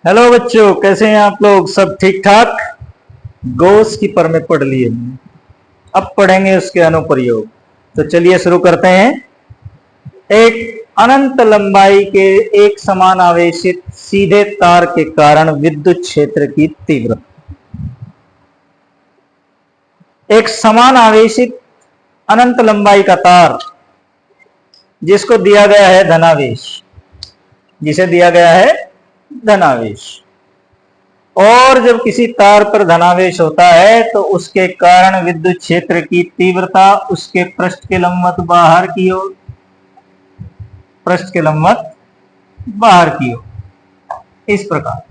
Hello बच्चों, कैसे हैं आप लोग? सब ठीक ठाक? गॉस की पर में पढ़ लिए, अब पढ़ेंगे उसके अनुप्रयोग। तो चलिए शुरू करते हैं। एक अनंत लंबाई के एक समान आवेशित सीधे तार के कारण विद्युत क्षेत्र की तीव्रता। एक समान आवेशित अनंत लंबाई का तार जिसको दिया गया है धनावेश, जिसे दिया गया है धनावेश, और जब किसी तार पर धनावेश होता है तो उसके कारण विद्युत क्षेत्र की तीव्रता उसके पृष्ठ के लंबवत बाहर की ओर, पृष्ठ के लंबवत बाहर की ओर, इस प्रकार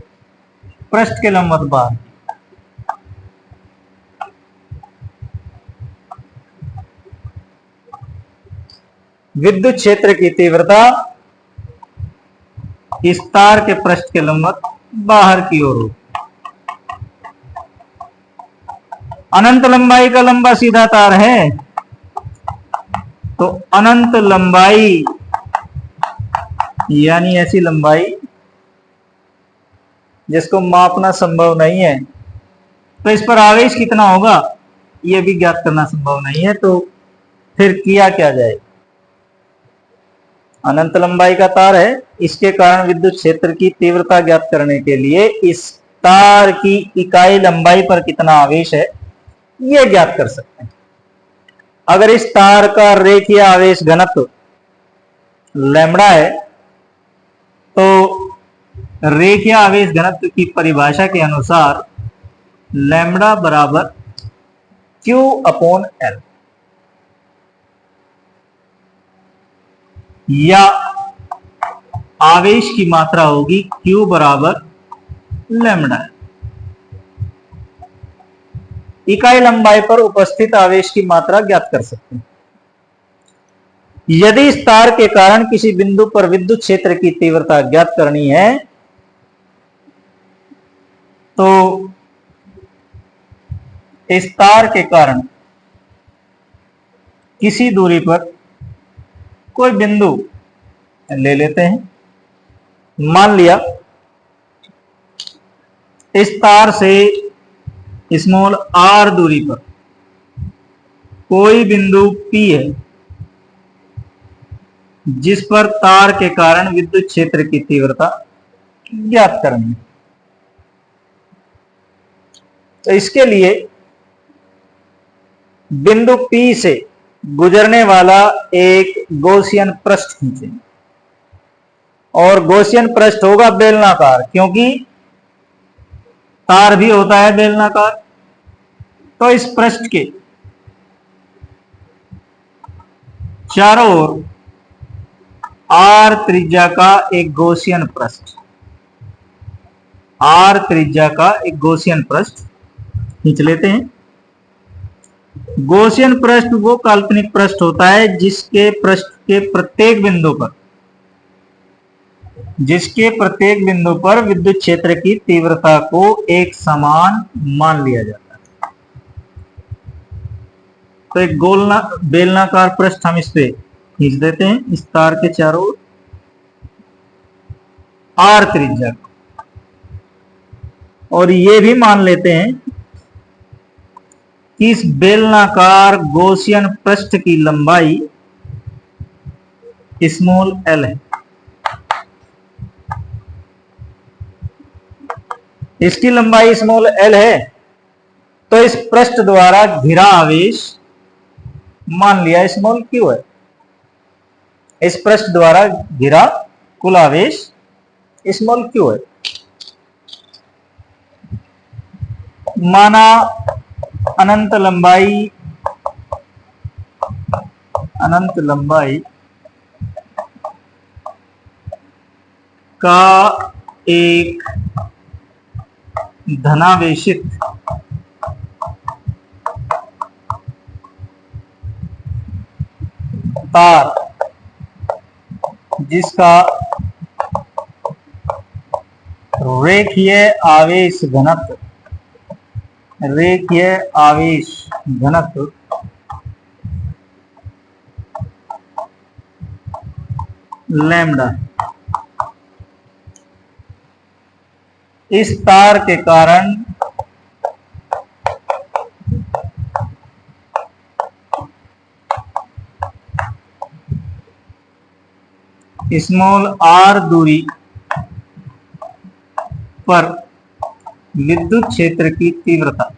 पृष्ठ के लंबवत बाहर। विद्युत क्षेत्र की तीव्रता इस तार के पृष्ठ के लंबवत बाहर की ओर हो। अनंत लंबाई का लंबा सीधा तार है तो अनंत लंबाई यानी ऐसी लंबाई जिसको मापना संभव नहीं है, तो इस पर आवेश कितना होगा यह भी ज्ञात करना संभव नहीं है। तो फिर किया क्या जाए? अनंत लंबाई का तार है, इसके कारण विद्युत क्षेत्र की तीव्रता ज्ञात करने के लिए इस तार की इकाई लंबाई पर कितना आवेश है यह ज्ञात कर सकते हैं। अगर इस तार का रेखीय आवेश घनत्व लैम्बडा है तो रेखीय आवेश घनत्व की परिभाषा के अनुसार लैम्बडा बराबर Q अपॉन L, या आवेश की मात्रा होगी Q बराबर लैम्बडा। इकाई लंबाई पर उपस्थित आवेश की मात्रा ज्ञात कर सकते हैं। यदि इस तार के कारण किसी बिंदु पर विद्युत क्षेत्र की तीव्रता ज्ञात करनी है तो इस तार के कारण किसी दूरी पर कोई बिंदु ले लेते हैं। मान लिया इस तार से स्मॉल r दूरी पर कोई बिंदु P है जिस पर तार के कारण विद्युत क्षेत्र की तीव्रता ज्ञात करनी है। तो इसके लिए बिंदु P से गुजरने वाला एक गॉसियन पृष्ठ खींचें, और गॉसियन पृष्ठ होगा बेलनाकार, क्योंकि तार भी होता है बेलनाकार। तो इस पृष्ठ के चारों ओर r त्रिज्या का एक गॉसियन पृष्ठ, r त्रिज्या का एक गॉसियन पृष्ठ खींच लेते हैं। गॉसियन पृष्ठ वो काल्पनिक पृष्ठ होता है जिसके प्रत्येक बिंदु पर विद्युत क्षेत्र की तीव्रता को एक समान मान लिया जाता है। तो एक बेलनाकार पृष्ठ हम इस पे खींच देते हैं, इस तार के चारों ओर r त्रिज्या, और ये भी मान लेते हैं कि इस बेलनाकार गॉसियन पृष्ठ की लंबाई स्मॉल l है। इसकी लंबाई स्मॉल l है तो इस पृष्ठ द्वारा घिरा आवेश मान लिया स्मॉल q है। इस पृष्ठ द्वारा घिरा कुल आवेश स्मॉल q है। माना अनंत लंबाई का एक धनावेशित तार जिसका रेखीय आवेश घनत्व लैम्बडा, इस तार के कारण स्मॉल r दूरी पर विद्युत क्षेत्र की तीव्रता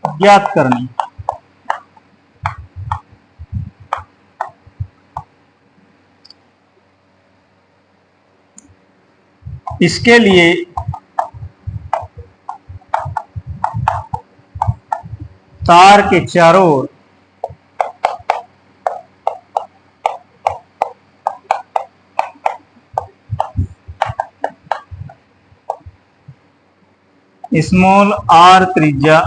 ज्ञात करनी। इसके लिए तार के चारों ओर स्मॉल r त्रिज्या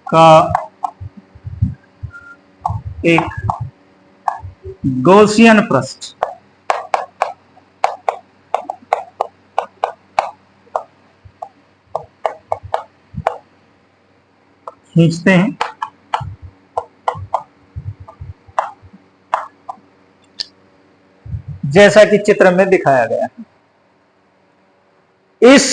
का एक गॉसियन पृष्ठ खींचते हैं। जैसा कि चित्र में दिखाया गया है। इस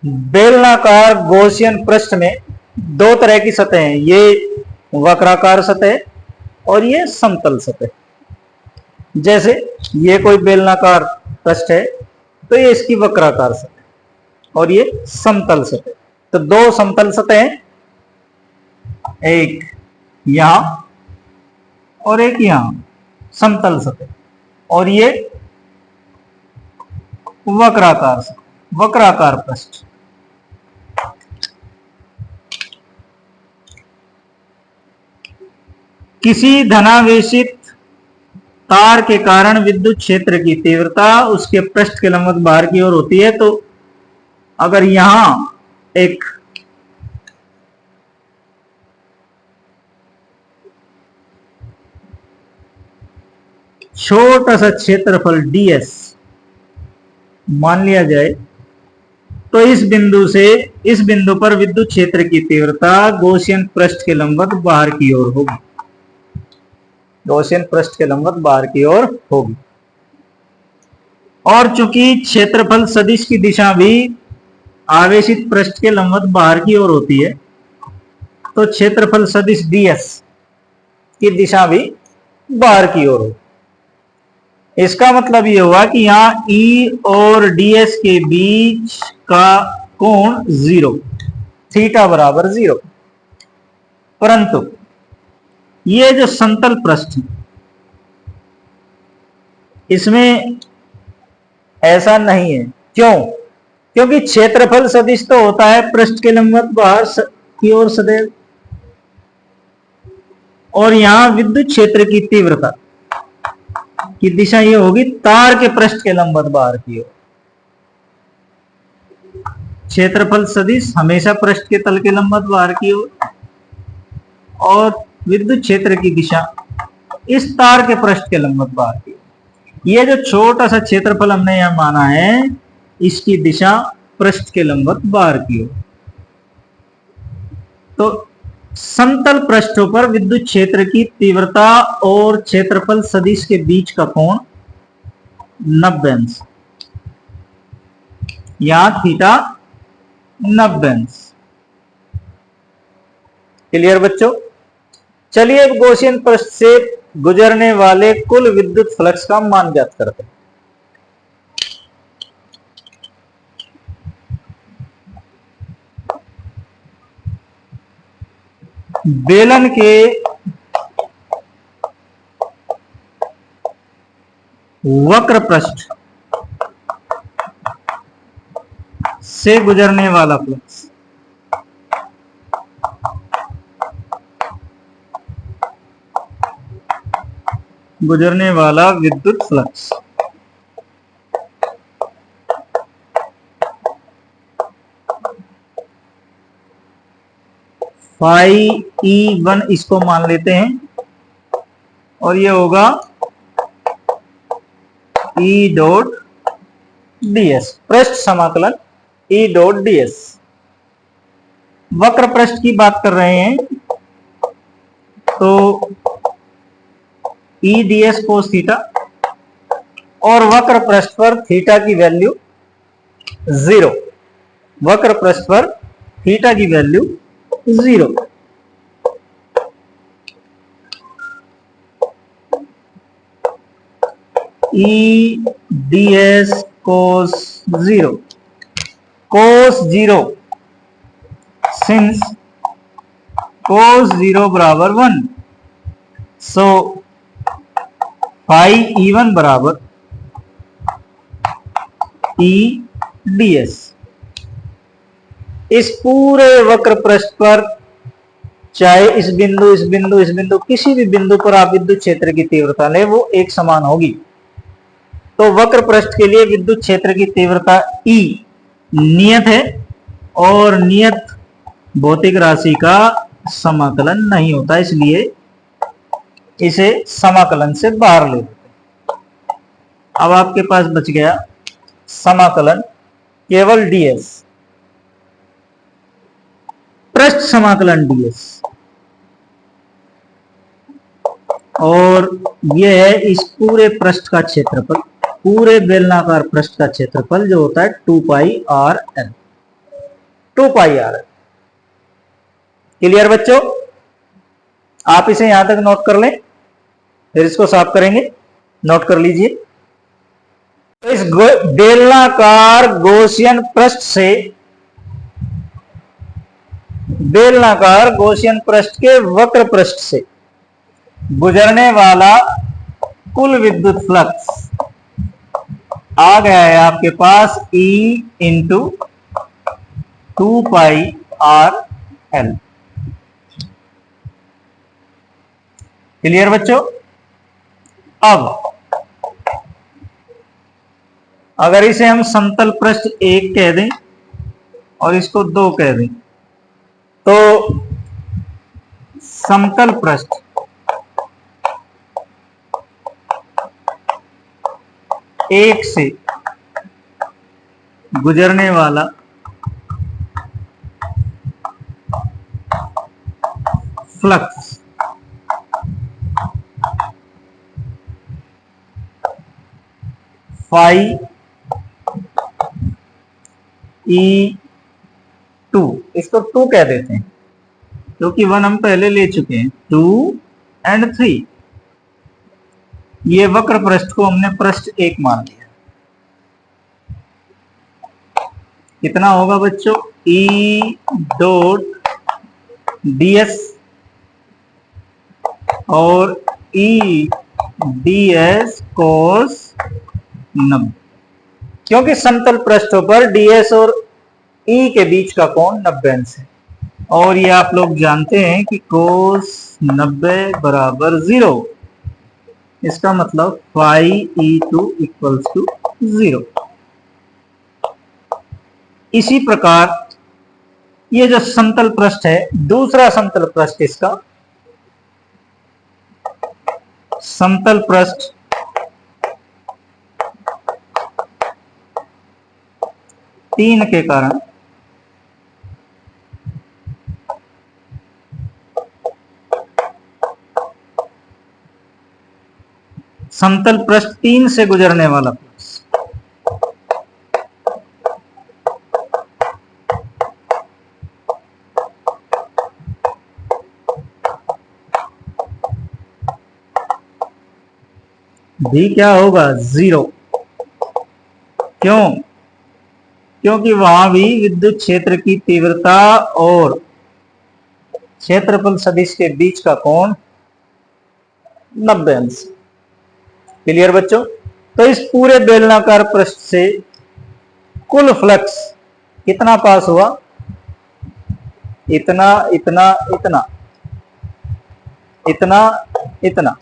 बेलनाकार गॉसियन पृष्ठ में दो तरह की सतह हैं, ये वक्राकार सतह और ये समतल सतह। जैसे ये कोई बेलनाकार पृष्ठ है तो ये इसकी वक्राकार सतह और ये समतल सतह। तो दो समतल सतह हैं, एक यहां और एक यहां, समतल सतह। और ये वक्राकार सतह, वक्राकार पृष्ठ। किसी धनावेशित तार के कारण विद्युत क्षेत्र की तीव्रता उसके पृष्ठ के लंबवत बाहर की ओर होती है। तो अगर यहां एक छोटा सा क्षेत्रफल ds मान लिया जाए तो इस बिंदु पर विद्युत क्षेत्र की तीव्रता गॉसियन पृष्ठ के लंबवत बाहर की ओर होगी, गॉसियन पृष्ठ के लंबवत बाहर की ओर होगी। और चूंकि क्षेत्रफल सदिश की दिशा भी आवेशित पृष्ठ के लंबवत बाहर की ओर होती है तो क्षेत्रफल सदिश ds की दिशा भी बाहर की ओर होगी। इसका मतलब ये हुआ कि यहां E और ds के बीच का कोण 0, थीटा बराबर 0। परंतु ये जो समतल पृष्ठ है इसमें ऐसा नहीं है। क्यों? क्योंकि क्षेत्रफल सदिश तो होता है पृष्ठ के लंबवत बाहर की ओर सदैव, और यहां विद्युत क्षेत्र की तीव्रता की दिशा ये होगी तार के पृष्ठ के लंबवत बाहर की ओर। क्षेत्रफल सदिश हमेशा पृष्ठ के तल के लंबवत बाहर की ओर, और विद्युत क्षेत्र की दिशा इस तार के पृष्ठ के लंबवत बाहर की ओर। ये जो छोटा सा क्षेत्रफल हमने यहां माना है इसकी दिशा पृष्ठ के लंबवत बाहर की ओर। तो समतल पृष्ठों पर विद्युत क्षेत्र की तीव्रता और क्षेत्रफल सदिश के बीच का कोण 90 अंश, यहां थीटा 90 अंश। क्लियर बच्चों? चलिए अब गॉसियन पृष्ठ से गुजरने वाले कुल विद्युत फ्लक्स का मान ज्ञात करते हैं। बेलन के वक्र पृष्ठ से गुजरने वाला फ्लक्स विद्युत फ्लक्स फाई E1 इसको मान लेते हैं, और ये होगा E डॉट ds, पृष्ठ समाकलन E डॉट ds। वक्र पृष्ठ की बात कर रहे हैं तो E D S cos theta, और वक्र पृष्ठ पर थीटा की वैल्यू 0। वक्र पृष्ठ पर थीटा की वैल्यू 0। ई डी एस कोस 0, कोस 0, सिंस कोस 0 बराबर 1, सो फाई E1 बराबर ई डी एस। इस पूरे वक्र पृष्ठ पर चाहे इस बिंदु, इस बिंदु, इस बिंदु, किसी भी बिंदु पर आप विद्युत क्षेत्र की तीव्रता ले, वो एक समान होगी। तो वक्र पृष्ठ के लिए विद्युत क्षेत्र की तीव्रता E नियत है, और नियत भौतिक राशि का समाकलन नहीं होता, इसलिए इसे समाकलन से बाहर ले लेते। अब आपके पास बच गया समाकलन केवल ds, पृष्ठ समाकलन ds, और यह है इस पूरे पृष्ठ का क्षेत्रफल, पूरे बेलनाकार पृष्ठ का क्षेत्रफल जो होता है 2 पाई आर एल। 2 पाई आर एल। क्लियर बच्चों? आप इसे यहां तक नोट कर लें, फिर इसको साफ करेंगे। नोट कर लीजिए। तो इस बेलनाकार गॉसियन पृष्ठ से, बेलनाकार गॉसियन पृष्ठ के वक्र पृष्ठ से गुजरने वाला कुल विद्युत फ्लक्स आ गया है आपके पास E इंटू 2 पाई आर एल। क्लियर बच्चों? अब अगर इसे हम समतल पृष्ठ 1 कह दें और इसको 2 कह दें, तो समतल पृष्ठ एक से गुजरने वाला फ्लक्स फाई E2, इसको 2 कह देते हैं क्योंकि 1 हम पहले ले चुके हैं। 2 और 3, ये वक्र पृष्ठ को हमने पृष्ठ 1 मान लिया। कितना होगा बच्चों? E डॉट ds और E ds cos 90, क्योंकि समतल पृष्ठों पर ds और E के बीच का कोण 90 अंश है, और ये आप लोग जानते हैं कि cos 90 बराबर 0। इसका मतलब फाई E2 इक्वल्स टू 0। इसी प्रकार ये जो समतल पृष्ठ है, दूसरा समतल पृष्ठ इसका, समतल पृष्ठ तीन के कारण समतल पृष्ठ 3 से गुजरने वाला फ्लक्स भी क्या होगा? 0। क्यों? क्योंकि वहां भी विद्युत क्षेत्र की तीव्रता और क्षेत्रफल सदिश के बीच का कोण 90 अंश। क्लियर बच्चों? तो इस पूरे बेलनाकार पृष्ठ से कुल फ्लक्स कितना पास हुआ? इतना, इतना, इतना, इतना, इतना,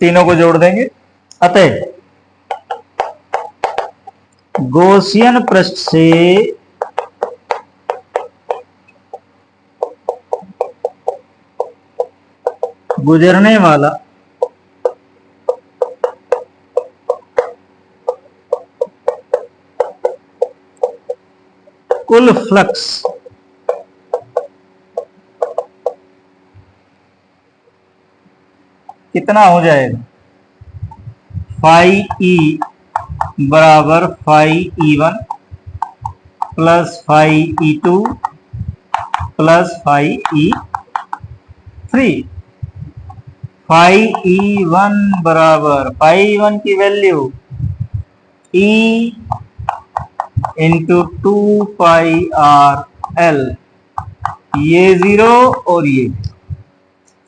तीनों को जोड़ देंगे। अतः गॉसियन पृष्ठ से गुजरने वाला कुल फ्लक्स कितना हो जाएगा, फाई ई बराबर phi E1 plus phi E2 plus phi E3। Phi E1 बराबर, फाई E1 की value E into 2πr L, ये 0 और ये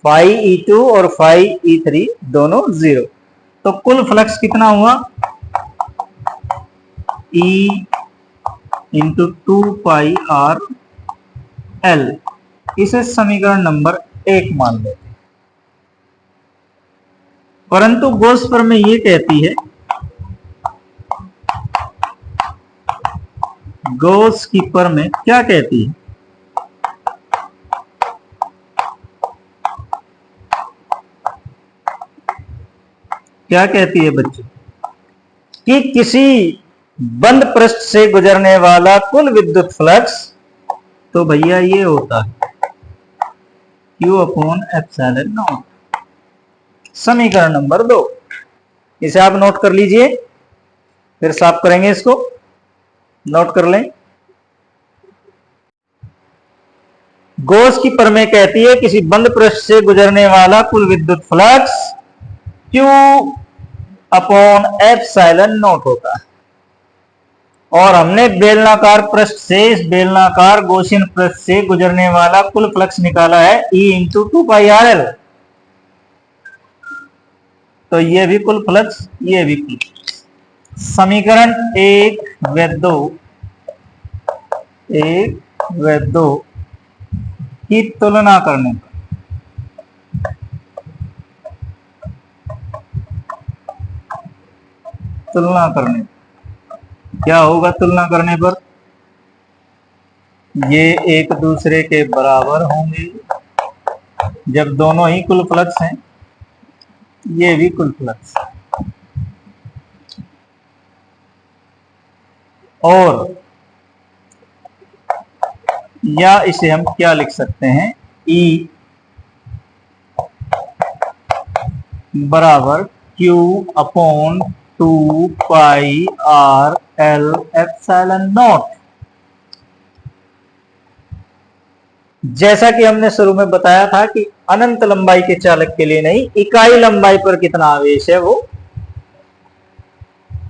फाई E2 और फाई E3 दोनों 0। तो कुल फ्लक्स कितना हुआ, E इंटू 2πr L। इसे समीकरण नंबर 1 मान लेते हैं। परंतु गॉस प्रमेय ये कहती है, गॉस की प्रमेय क्या कहती है, क्या कहती है बच्चे, कि किसी बंद पृष्ठ से गुजरने वाला कुल विद्युत फ्लक्स, तो भैया ये होता है Q अपॉन एप्सिलॉन नॉट। समीकरण नंबर 2, इसे आप नोट कर लीजिए, फिर साफ करेंगे इसको, नोट कर लें। गॉस की प्रमेय कहती है किसी बंद पृष्ठ से गुजरने वाला कुल विद्युत flux Q upon epsilon not होता है। और हमने बेलनाकार पृष्ठ से, इस बेलनाकार गॉसियन पृष्ठ से गुजरने वाला कुल फ्लक्स निकाला है E इंटू 2πrl। तो ये भी कुल फ्लक्स, ये भी कुल फ्लक्स। समीकरण 1 व 2 की तुलना करने पर क्या होगा, तुलना करने पर ये एक दूसरे के बराबर होंगे जब दोनों ही कुल फ्लक्स हैं, ये भी कुल फ्लक्स। और या इसे हम क्या लिख सकते हैं, E बराबर Q upon 2πrl epsilon not. जैसा कि हमने शुरू में बताया था कि अनंत लंबाई के चालक के लिए नहीं, इकाई लंबाई पर कितना आवेश है वो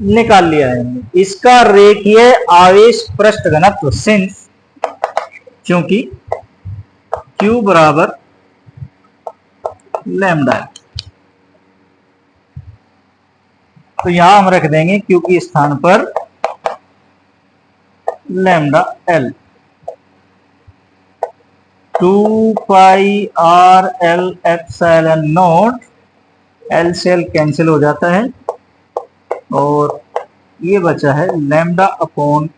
निकाल लिया है हमने। इसका रेखीय आवेश पृष्ठ घनत्व, सिंस क्योंकि Q बराबर लैम्डा, तो यहां हम रख देंगे Q के स्थान पर lambda L। 2πrl epsilon naught, L से L कैंसिल हो जाता है और ये बचा है lambda upon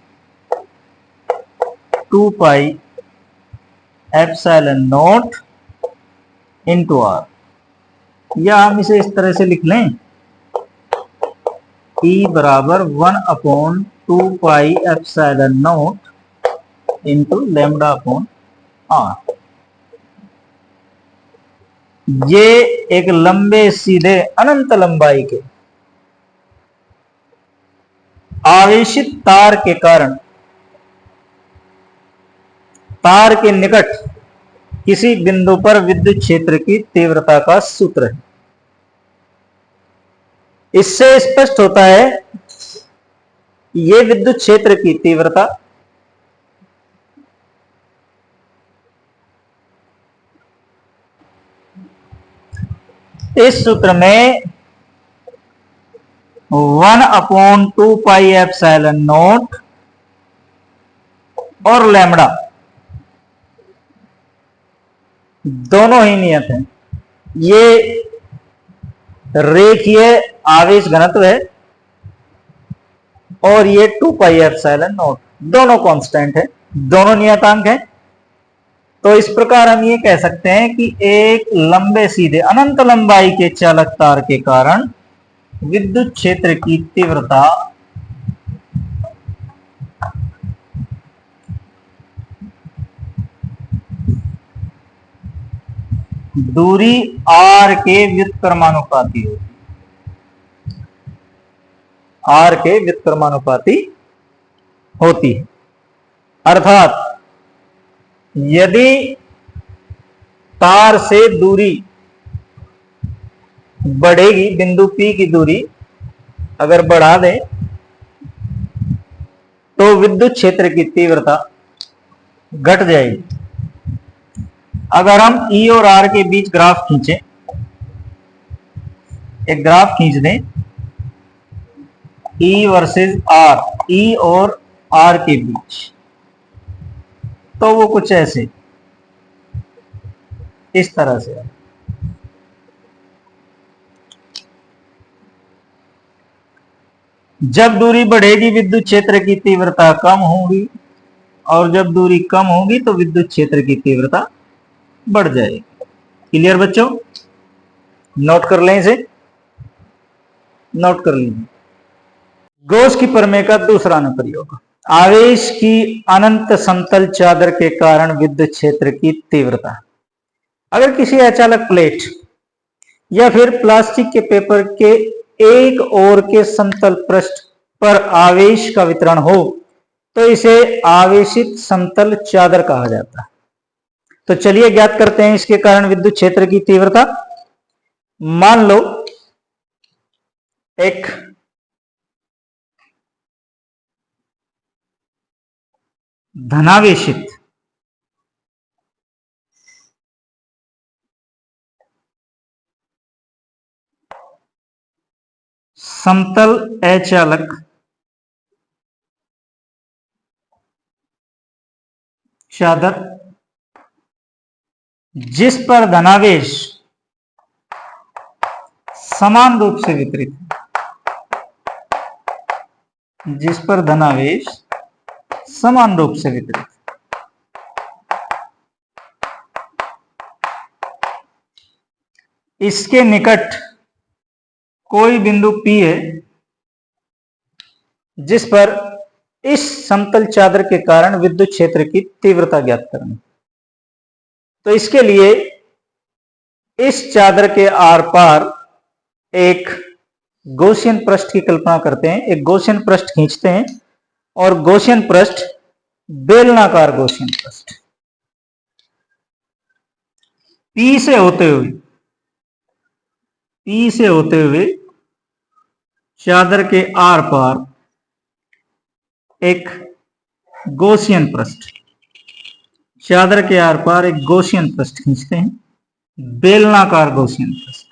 2π epsilon naught into R। या हम इसे इस तरह से लिख लें, E बराबर 1 upon 2π epsilon naught into lambda upon R। ये एक लंबे सीधे अनंत लंबाई के आवेशित तार के कारण तार के निकट किसी बिंदु पर विद्युत क्षेत्र की तीव्रता का सूत्र है। इससे स्पष्ट होता है ये विद्युत क्षेत्र की तीव्रता इस सूत्र में 1 अपॉन 2π एप्सिलॉन नॉट और लैम्डा दोनों ही नियत हैं। ये रेखीय आवेश घनत्व है और ये 2π एप्सिलॉन नॉट, दोनों कांस्टेंट है, दोनों नियतांक है। तो इस प्रकार हम ये कह सकते हैं कि एक लंबे सीधे अनंत लंबाई के चालक तार के कारण विद्युत क्षेत्र की तीव्रता दूरी r के व्युत्क्रमानुपाती होती, r के व्युत्क्रमानुपाती होती है। अर्थात यदि तार से दूरी बढ़ेगी, बिंदु P की दूरी अगर बढ़ा दें तो विद्युत क्षेत्र की तीव्रता घट जाएगी। अगर हम E और R के बीच ग्राफ खींचें, एक ग्राफ खींच दें E वर्सेस R, E और R के बीच, तो वो कुछ ऐसे इस तरह से। जब दूरी बढ़ेगी विद्युत क्षेत्र की तीव्रता कम होगी, और जब दूरी कम होगी तो विद्युत क्षेत्र की तीव्रता बढ़ जाएगी। क्लियर बच्चों? नोट कर लें, इसे नोट कर लीजिए। गॉस की प्रमेय का दूसरा अनुप्रयोग, आवेश की अनंत समतल चादर के कारण विद्युत क्षेत्र की तीव्रता। अगर किसी अचालक प्लेट या फिर प्लास्टिक के पेपर के एक ओर के समतल पृष्ठ पर आवेश का वितरण हो तो इसे आवेशित समतल चादर कहा जाता है। तो चलिए ज्ञात करते हैं इसके कारण विद्युत क्षेत्र की तीव्रता। मान लो एक धनावेशित समतल अचालक चादर जिस पर धनावेश समान रूप से वितरित है, जिस पर धनावेश समान रूप से वितरित, इसके निकट कोई बिंदु P है जिस पर इस समतल चादर के कारण विद्युत क्षेत्र की तीव्रता ज्ञात करनी। तो इसके लिए इस चादर के आर पार एक गॉसियन पृष्ठ की कल्पना करते हैं, एक गॉसियन पृष्ठ खींचते हैं, और गॉसियन पृष्ठ बेलनाकार गॉसियन पृष्ठ P से होते हुए चादर के आर पार एक गॉसियन पृष्ठ, चादर के आर पार एक गॉसियन पृष्ठ खींचते हैं, बेलनाकार गॉसियन पृष्ठ।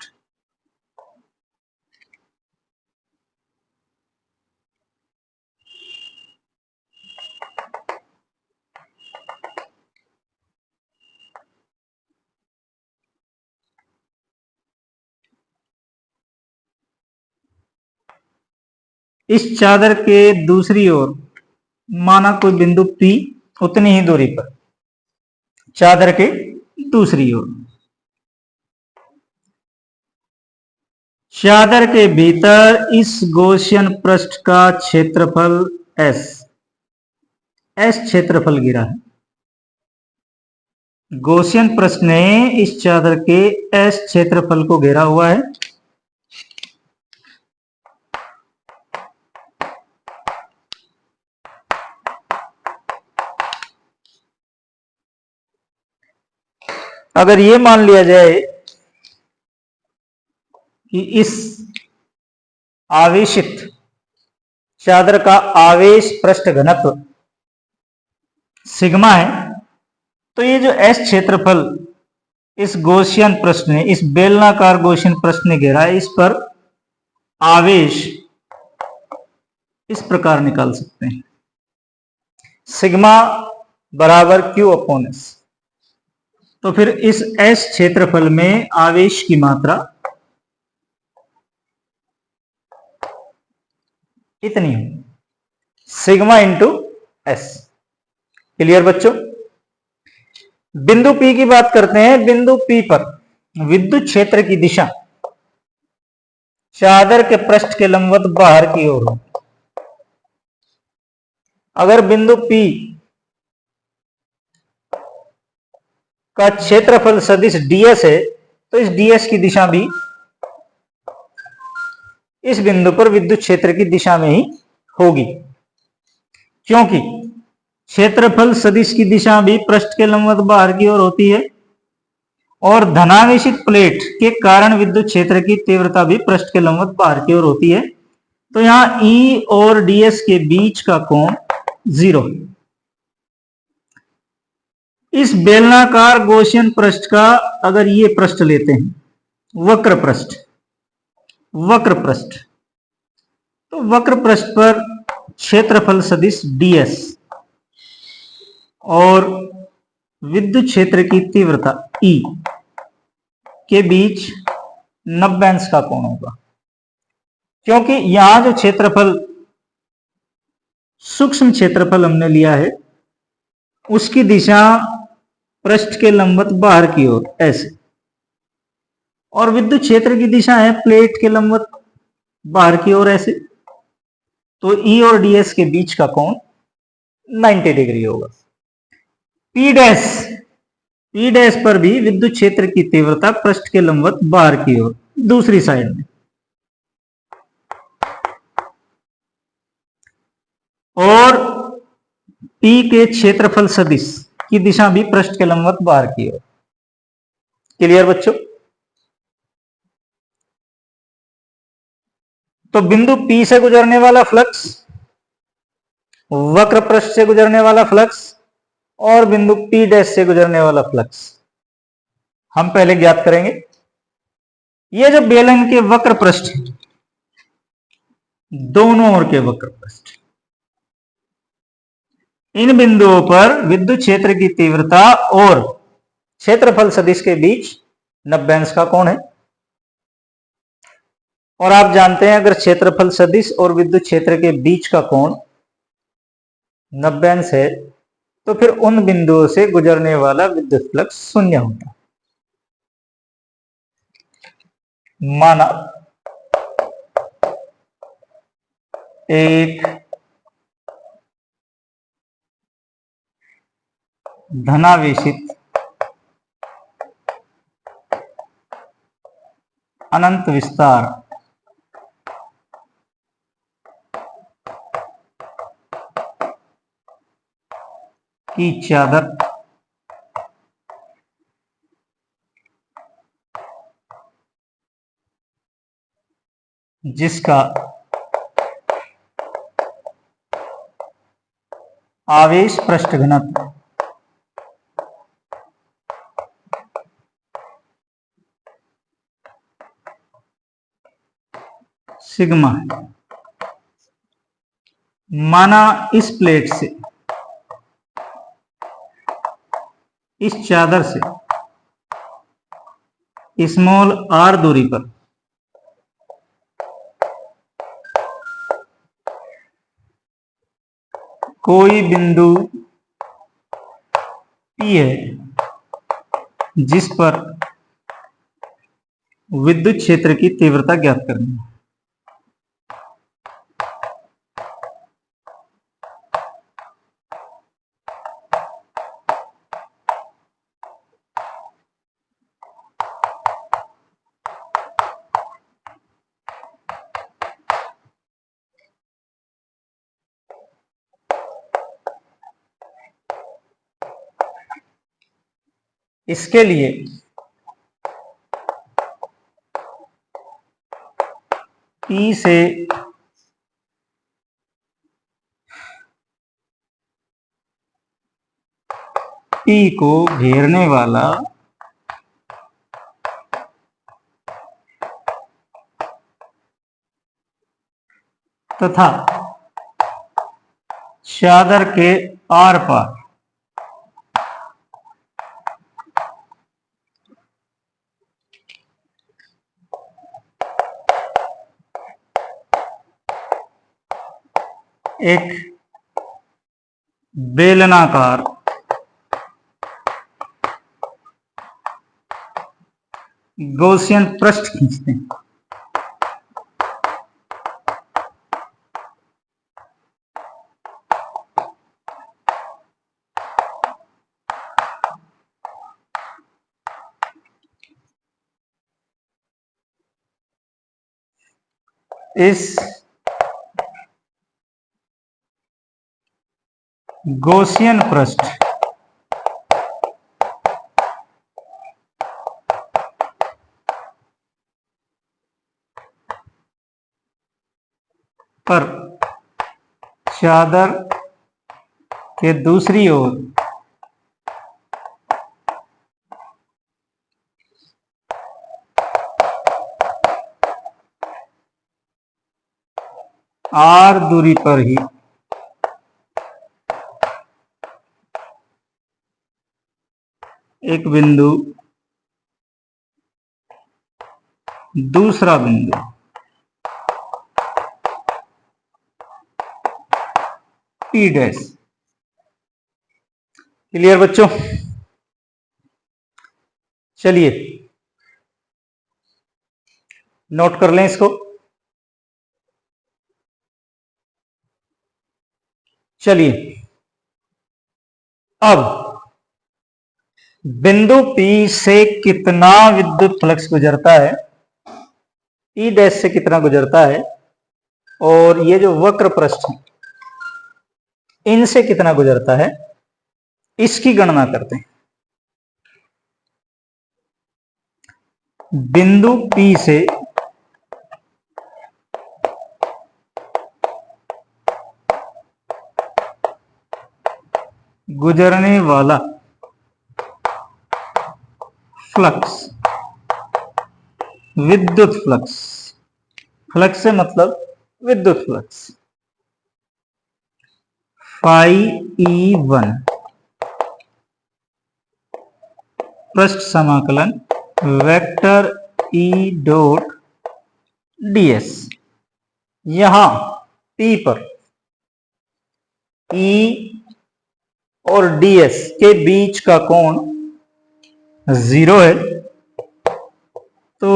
इस चादर के दूसरी ओर माना कोई बिंदु P उतनी ही दूरी पर, चादर के दूसरी ओर चादर के भीतर इस गॉसियन पृष्ठ का क्षेत्रफल S क्षेत्रफल गिरा है। गॉसियन पृष्ठ ने इस चादर के S क्षेत्रफल को घेरा हुआ है। अगर ये मान लिया जाए कि इस आवेशित चादर का आवेश पृष्ठ घनत्व सिग्मा है, तो ये जो S क्षेत्रफल इस गॉसियन पृष्ठ ने, इस बेलनाकार गॉसियन पृष्ठ ने घेरा है, इस पर आवेश इस प्रकार निकाल सकते हैं, सिग्मा बराबर Q अपॉन S। तो फिर इस S क्षेत्रफल में आवेश की मात्रा इतनी है, सिग्मा इंटू S। क्लियर बच्चों? बिंदु P की बात करते हैं। बिंदु P पर विद्युत क्षेत्र की दिशा चादर के पृष्ठ के लंबवत बाहर की ओर हो। अगर बिंदु P का क्षेत्रफल सदिश ds है, तो इस ds की दिशा भी इस बिंदु पर विद्युत क्षेत्र की दिशा में ही होगी, क्योंकि क्षेत्रफल सदिश की दिशा भी पृष्ठ के लंबवत बाहर की ओर होती है और धनावेशित प्लेट के कारण विद्युत क्षेत्र की तीव्रता भी पृष्ठ के लंबवत बाहर की ओर होती है। तो यहां E और ds के बीच का कोण 0 है। इस बेलनाकार गौसियन पृष्ठ का अगर ये पृष्ठ लेते हैं, वक्र पृष्ठ, तो वक्र पृष्ठ पर क्षेत्रफल सदिश ds और विद्युत क्षेत्र की तीव्रता E के बीच 90 अंश का कोण होगा, क्योंकि यहां जो क्षेत्रफल, सूक्ष्म क्षेत्रफल हमने लिया है, उसकी दिशा पृष्ठ के लंबवत बाहर की ओर ऐसे, और विद्युत क्षेत्र की दिशा है प्लेट के लंबवत बाहर की ओर ऐसे। तो E और ds के बीच का कोण 90 डिग्री होगा। P डैश पर भी विद्युत क्षेत्र की तीव्रता पृष्ठ के लंबवत बाहर की ओर दूसरी साइड में, और P के क्षेत्रफल सदिश की दिशा भी पृष्ठ के लंबवत बाहर की ओर। क्लियर बच्चों? तो बिंदु P से गुजरने वाला फ्लक्स, वक्र पृष्ठ से गुजरने वाला फ्लक्स और बिंदु P डैश से गुजरने वाला फ्लक्स हम पहले ज्ञात करेंगे। ये जो बेलन के वक्र पृष्ठ, दोनों ओर के वक्र पृष्ठ, इन बिंदुओं पर विद्युत क्षेत्र की तीव्रता और क्षेत्रफल सदिश के बीच 90 अंश का कोण है। और आप जानते हैं अगर क्षेत्रफल सदिश और विद्युत क्षेत्र के बीच का कोण 90 अंश है, तो फिर उन बिंदुओं से गुजरने वाला विद्युत फ्लक्स शून्य होता है। माना एक धनावेशित अनंत विस्तार की चादर जिसका आवेश पृष्ठ घनत्व सिग्मा है। माना इस प्लेट से, इस चादर से स्मॉल r दूरी पर कोई बिंदु P है जिस पर विद्युत क्षेत्र की तीव्रता ज्ञात करनी है। इसके लिए P से P को घेरने वाला तथा चादर के आर पार एक बेलनाकार गौसियन पृष्ठ खींचते हैं। इस गॉसियन पृष्ठ पर चादर के दूसरी ओर r दूरी पर ही एक बिंदु दूसरा बिंदु P डैश। क्लियर बच्चों? चलिए नोट कर लें इसको। चलिए अब बिंदु P से कितना विद्युत फ्लक्स गुजरता है, P डैश से कितना गुजरता है, और ये जो वक्र पृष्ठ है इनसे कितना गुजरता है, इसकी गणना करते हैं। बिंदु P से गुजरने वाला फ्लक्स, विद्युत फ्लक्स, फ्लक्स से मतलब विद्युत फ्लक्स, फाई E1 पृष्ठ समाकलन वेक्टर E डॉट ds। यहां P पर E और ds के बीच का कोण 0 है, तो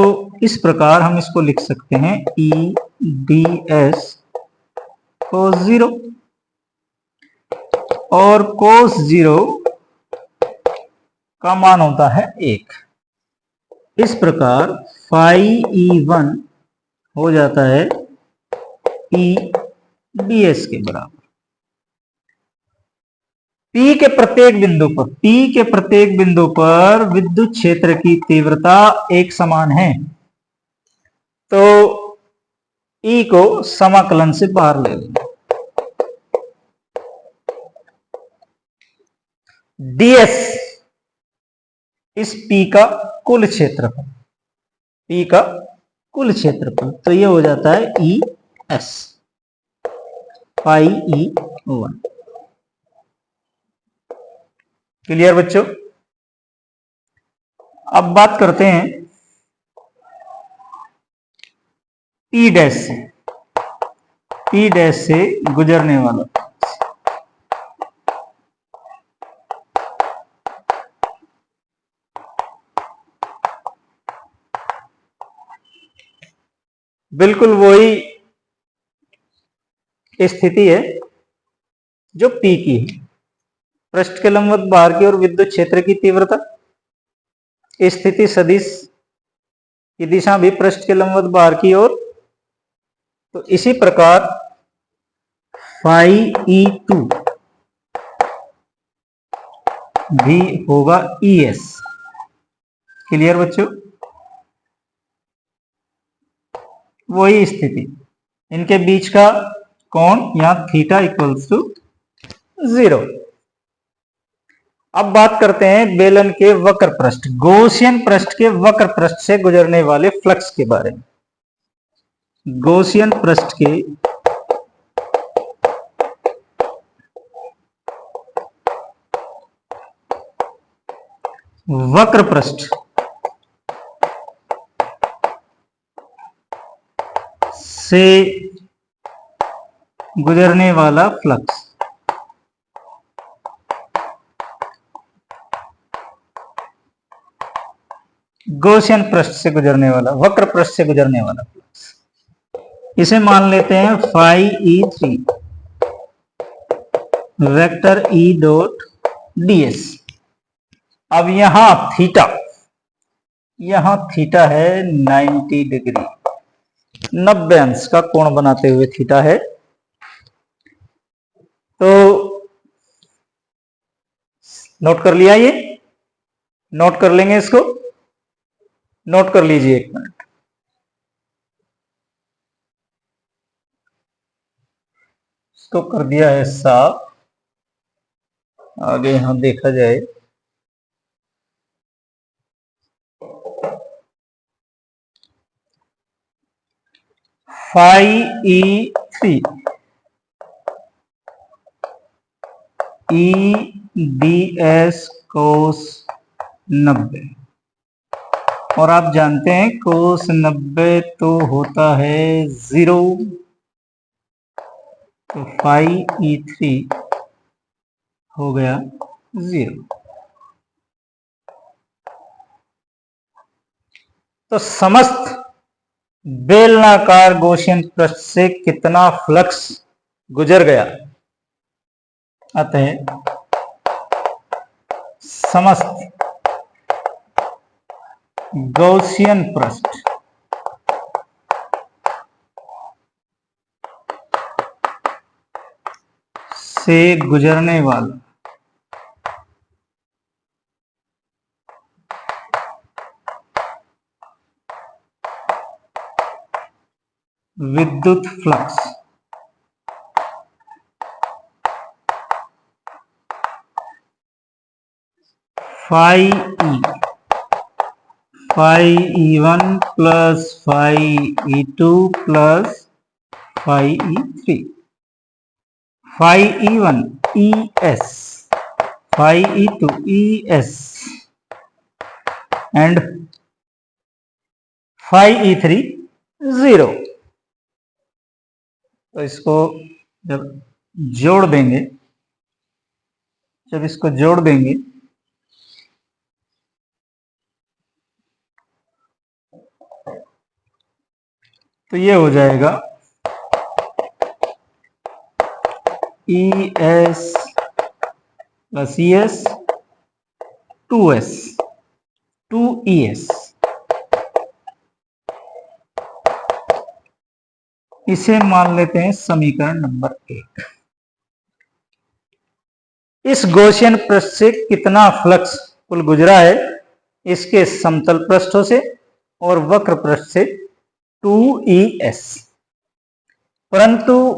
इस प्रकार हम इसको लिख सकते हैं E ds cos 0, और cos 0 का मान होता है 1। इस प्रकार फाई E1 हो जाता है E ds के बराबर। P के प्रत्येक बिंदु पर विद्युत क्षेत्र की तीव्रता एक समान है, तो E को समाकलन से बाहर ले लेंगे। ds इस P का कुल क्षेत्रफल, P का कुल क्षेत्रफल, तो ये हो जाता है ES फाई E1। क्लियर बच्चों? अब बात करते हैं P डैश से गुजरने वाला। बिल्कुल वही स्थिति है जो P की है, पृष्ठ के लंबवत बाहर की ओर विद्युत क्षेत्र की तीव्रता, स्थिति सदिश की दिशा भी पृष्ठ के लंबवत बाहर की ओर, तो इसी प्रकार फाई E2 भी होगा ES। क्लियर बच्चों? वही स्थिति, इनके बीच का कोण यहां थीटा इक्वल्स टू 0। अब बात करते हैं बेलन के वक्र पृष्ठ, गॉसियन पृष्ठ के वक्र पृष्ठ से गुजरने वाले फ्लक्स के बारे में। गॉसियन पृष्ठ के वक्र पृष्ठ से गुजरने वाला फ्लक्स, गॉसियन पृष्ठ से गुजरने वाला, वक्र पृष्ठ से गुजरने वाला फ्लक्स, इसे मान लेते हैं phi E3 vector E dot ds। अब यहां थीटा है 90 डिग्री, 90 अंश का कोण बनाते हुए थीटा है। तो नोट कर लिया, ये नोट कर लेंगे, इसको नोट कर लीजिए, 1 मिनट। इसको कर दिया है साफ, आगे यहां देखा जाए। φe3 EDS cos 90, और आप जानते हैं cos 90 तो होता है 0, तो φe3 हो गया 0। तो समस्त बेलनाकार गॉसियन पृष्ठ से कितना फ्लक्स गुजर गया, अतः समस्त गॉसियन पृष्ठ से गुजरने वाला विद्युत flux φe1 plus φe2 plus φe3, φe1 ES, φe2 ES and φe3 0। तो इसको जब जोड़ देंगे, जब इसको जोड़ देंगे तो ये हो जाएगा ES plus ES 2S 2ES। इसे मान लेते हैं समीकरण नंबर 1। इस गॉसियन पृष्ठ से कितना फ्लक्स कुल गुजरा है, इसके समतल पृष्ठों से और वक्र पृष्ठ से 2ES। परंतु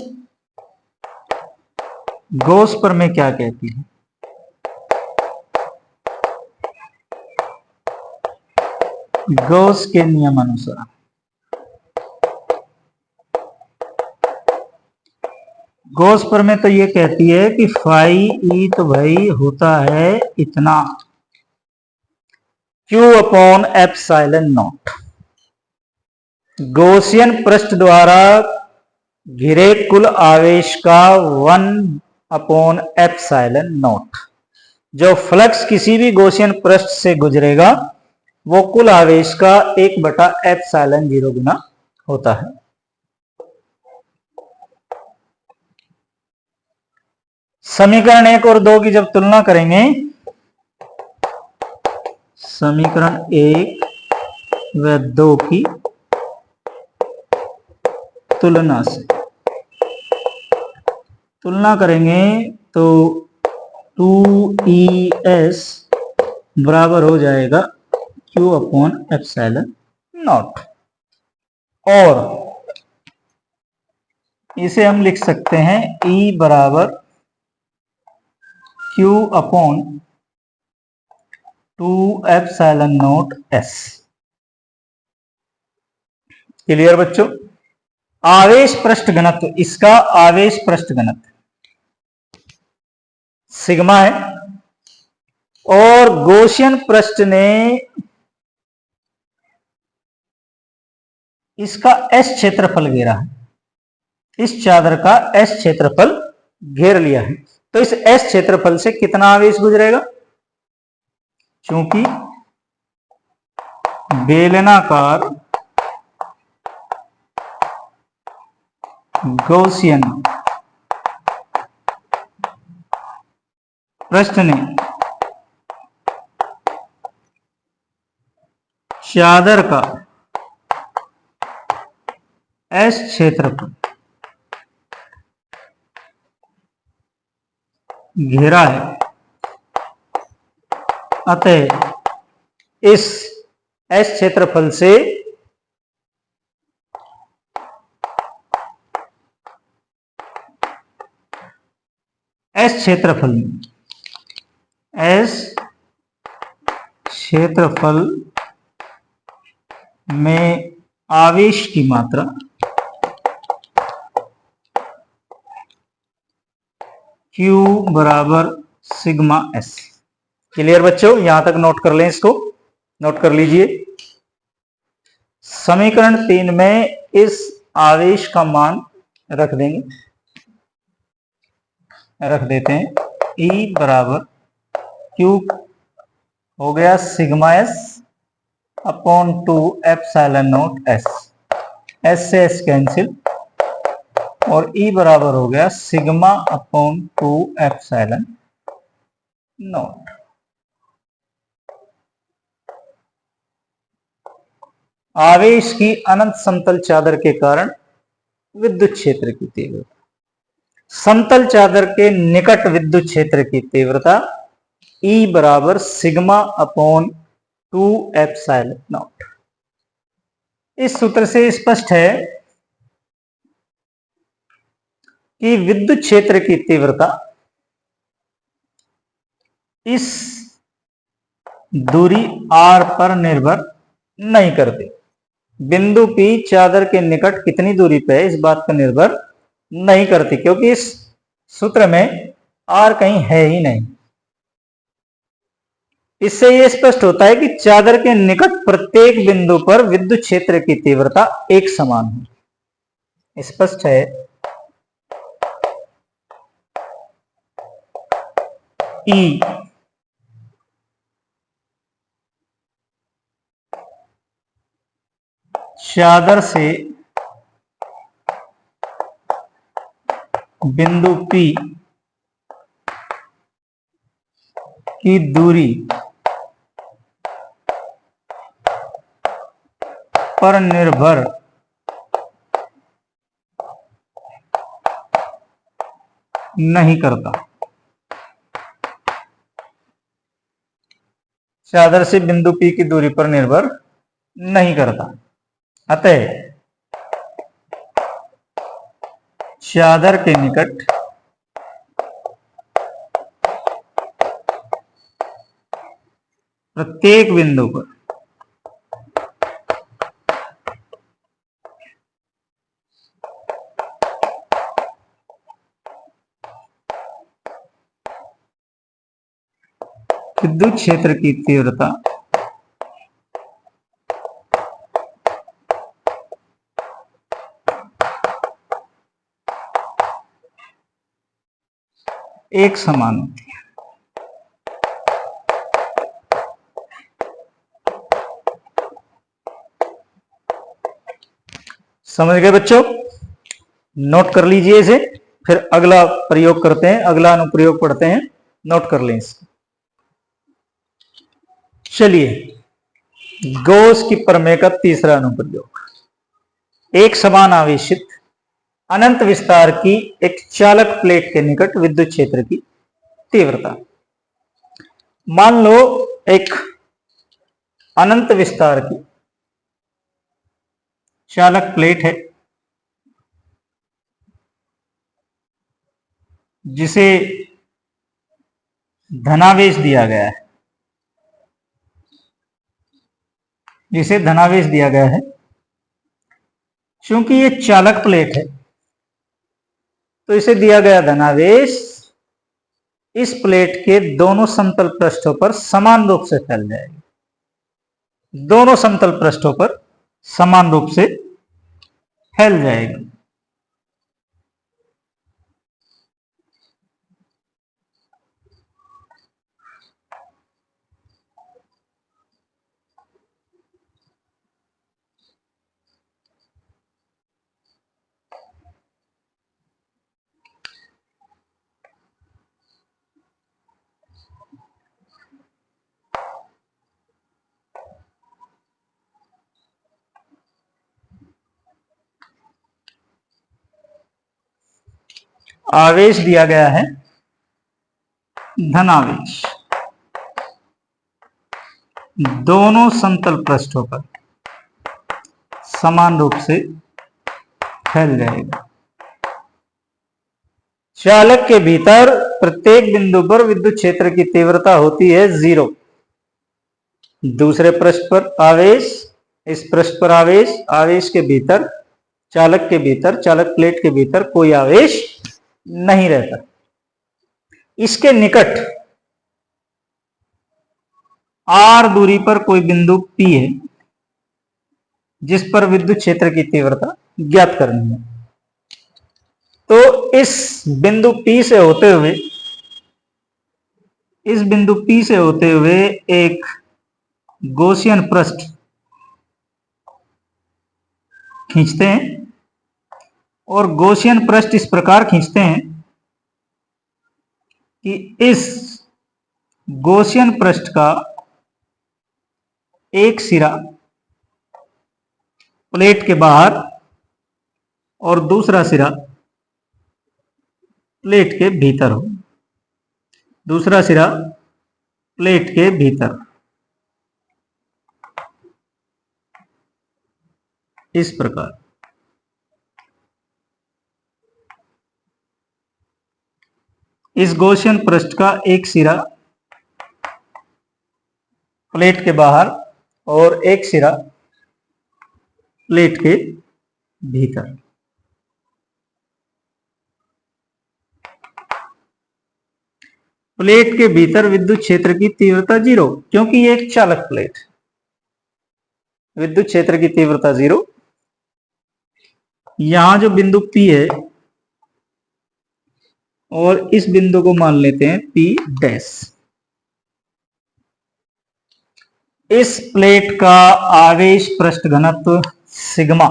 गॉस प्रमेय क्या कहती है? गॉस के नियमानुसार गॉस प्रमेय तो ये कहती है कि φe तो भाई होता है इतना Q upon epsilon not. Gaussian पृष्ठ द्वारा घिरे कुल आवेश का 1 अपॉन एप्सिलॉन नॉट। जो फ्लक्स किसी भी गॉसियन पृष्ठ से गुजरेगा वो कुल आवेश का 1/एप्सिलॉन 0 गुना होता है। समीकरण 1 और 2 की जब तुलना करेंगे, समीकरण 1 व 2 की तुलना करेंगे तो 2ES बराबर हो जाएगा Q अपॉन एप्सिलॉन नॉट, और इसे हम लिख सकते हैं E बराबर Q upon 2 epsilon not S। Clear बच्चों? आवेश पृष्ठ घनत्व, इसका आवेश पृष्ठ घनत्व सिग्मा है, और गॉसियन पृष्ठ ने इसका S क्षेत्रफल घेरा है, इस चादर का S क्षेत्रफल घेर लिया है। तो इस S क्षेत्रफल से कितना आवेश गुजरेगा? क्योंकि बेलनाकार गॉसियन पृष्ठ ने चादर का एस क्षेत्रफल घेरा है, अतः इस एस क्षेत्रफल से एस क्षेत्रफल में आवेश की मात्रा Q बराबर सिग्मा S। क्लियर बच्चों, यहां तक नोट कर लें, इसको नोट कर लीजिए। समीकरण 3 में इस आवेश का मान रख देते हैं। E बराबर Q हो गया sigma S upon 2 epsilon not S। S से S कैंसिल और E बराबर हो गया सिग्मा अपॉन 2 एप्सिलॉन नॉट। आवेश की अनंत समतल चादर के कारण विद्युत क्षेत्र की तीव्रता, समतल चादर के निकट विद्युत क्षेत्र की तीव्रता E बराबर सिग्मा अपॉन 2 एप्सिलॉन नॉट। इस सूत्र से स्पष्ट है कि विद्युत क्षेत्र की तीव्रता इस दूरी R पर निर्भर नहीं करती। बिंदु P चादर के निकट कितनी दूरी पे है इस बात पर निर्भर नहीं करती, क्योंकि इस सूत्र में R कहीं है ही नहीं। इससे यह स्पष्ट होता है कि चादर के निकट प्रत्येक बिंदु पर विद्युत क्षेत्र की तीव्रता एक समान है। स्पष्ट है। E चादर से बिंदु P की दूरी पर निर्भर नहीं करता। चादर से बिंदु P की दूरी पर निर्भर नहीं करता, अतः चादर के निकट प्रत्येक बिंदु पर विद्युत क्षेत्र की तीव्रता एक समान होती है। समझ गए बच्चों? नोट कर लीजिए इसे, फिर अगला प्रयोग करते हैं, अगला अनुप्रयोग पढ़ते हैं। नोट कर लें इसको। चलिए, गॉस की प्रमेय का तीसरा अनुप्रयोग। एक समान आवेशित अनंत विस्तार की एक चालक प्लेट के निकट विद्युत क्षेत्र की तीव्रता। मान लो एक अनंत विस्तार की चालक प्लेट है जिसे धनावेश दिया गया है, चूंकि ये चालक प्लेट है तो इसे दिया गया धनावेश इस प्लेट के दोनों समतल पृष्ठों पर समान रूप से फैल जाएगा। दोनों समतल पृष्ठों पर समान रूप से फैल जाएगा। आवेश दिया गया है धनावेश, दोनों समतल पृष्ठों पर समान रूप से फैल जाएगा। चालक के भीतर प्रत्येक बिंदु पर विद्युत क्षेत्र की तीव्रता होती है 0। दूसरे पृष्ठ पर आवेश, इस पृष्ठ पर आवेश, आवेश के भीतर, चालक के भीतर, चालक प्लेट के भीतर कोई आवेश नहीं रहता। इसके निकट r दूरी पर कोई बिंदु P है जिस पर विद्युत क्षेत्र की तीव्रता ज्ञात करनी है। तो इस बिंदु P से होते हुए, इस बिंदु P से होते हुए एक गॉसियन पृष्ठ खींचते हैं, और गॉसियन पृष्ठ इस प्रकार खींचते हैं कि इस गॉसियन पृष्ठ का एक सिरा प्लेट के बाहर और दूसरा सिरा प्लेट के भीतर हो, दूसरा सिरा प्लेट के भीतर, इस प्रकार। इस गॉसियन पृष्ठ का एक सिरा प्लेट के बाहर और एक सिरा प्लेट के भीतर। प्लेट के भीतर विद्युत क्षेत्र की तीव्रता 0, क्योंकि ये एक चालक प्लेट, विद्युत क्षेत्र की तीव्रता 0। यहां जो बिंदु P है और इस बिंदु को मान लेते हैं P डैश। इस प्लेट का आवेश पृष्ठ घनत्व सिग्मा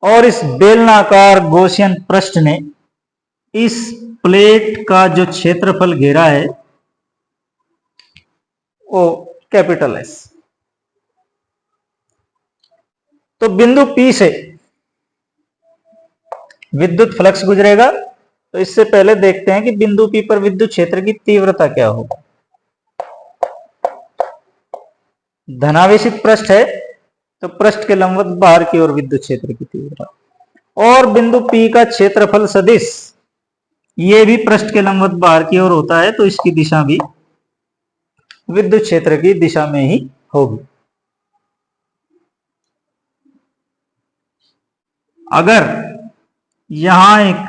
और इस बेलनाकार गॉसियन पृष्ठ ने इस प्लेट का जो क्षेत्रफल घेरा है वो कैपिटल एस। तो बिंदु P से विद्युत फ्लक्स गुजरेगा। तो इससे पहले देखते हैं कि बिंदु P पर विद्युत क्षेत्र की तीव्रता क्या होगी। धनावेशित पृष्ठ है तो पृष्ठ के लंबवत बाहर की ओर विद्युत क्षेत्र की तीव्रता, और बिंदु P का क्षेत्रफल सदिश ये भी पृष्ठ के लंबवत बाहर की ओर होता है, तो इसकी दिशा भी विद्युत क्षेत्र की दिशा में ही होगी। अगर यहां एक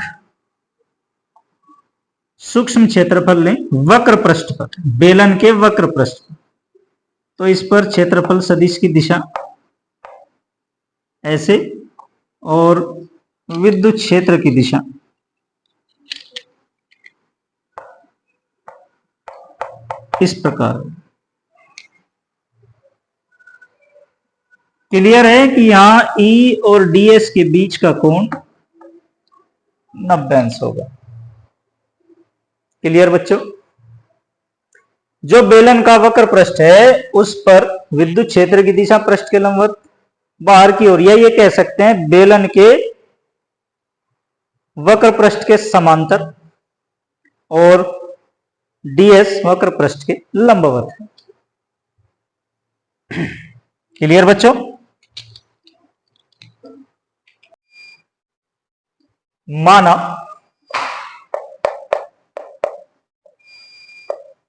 सूक्ष्म क्षेत्रफल लें वक्र पृष्ठ पर, बेलन के वक्र पृष्ठ पर, तो इस पर क्षेत्रफल सदिश की दिशा ऐसे और विद्युत क्षेत्र की दिशा इस प्रकार। क्लियर है कि यहां E और DS के बीच का कोण 90 अंश होगा। क्लियर बच्चों? जो बेलन का वक्र पृष्ठ है उस पर विद्युत क्षेत्र की दिशा पृष्ठ के लंबवत बाहर की ओर, या ये कह सकते हैं बेलन के वक्र पृष्ठ के समांतर, और DS वक्र पृष्ठ के लंबवत है। क्लियर बच्चों? माना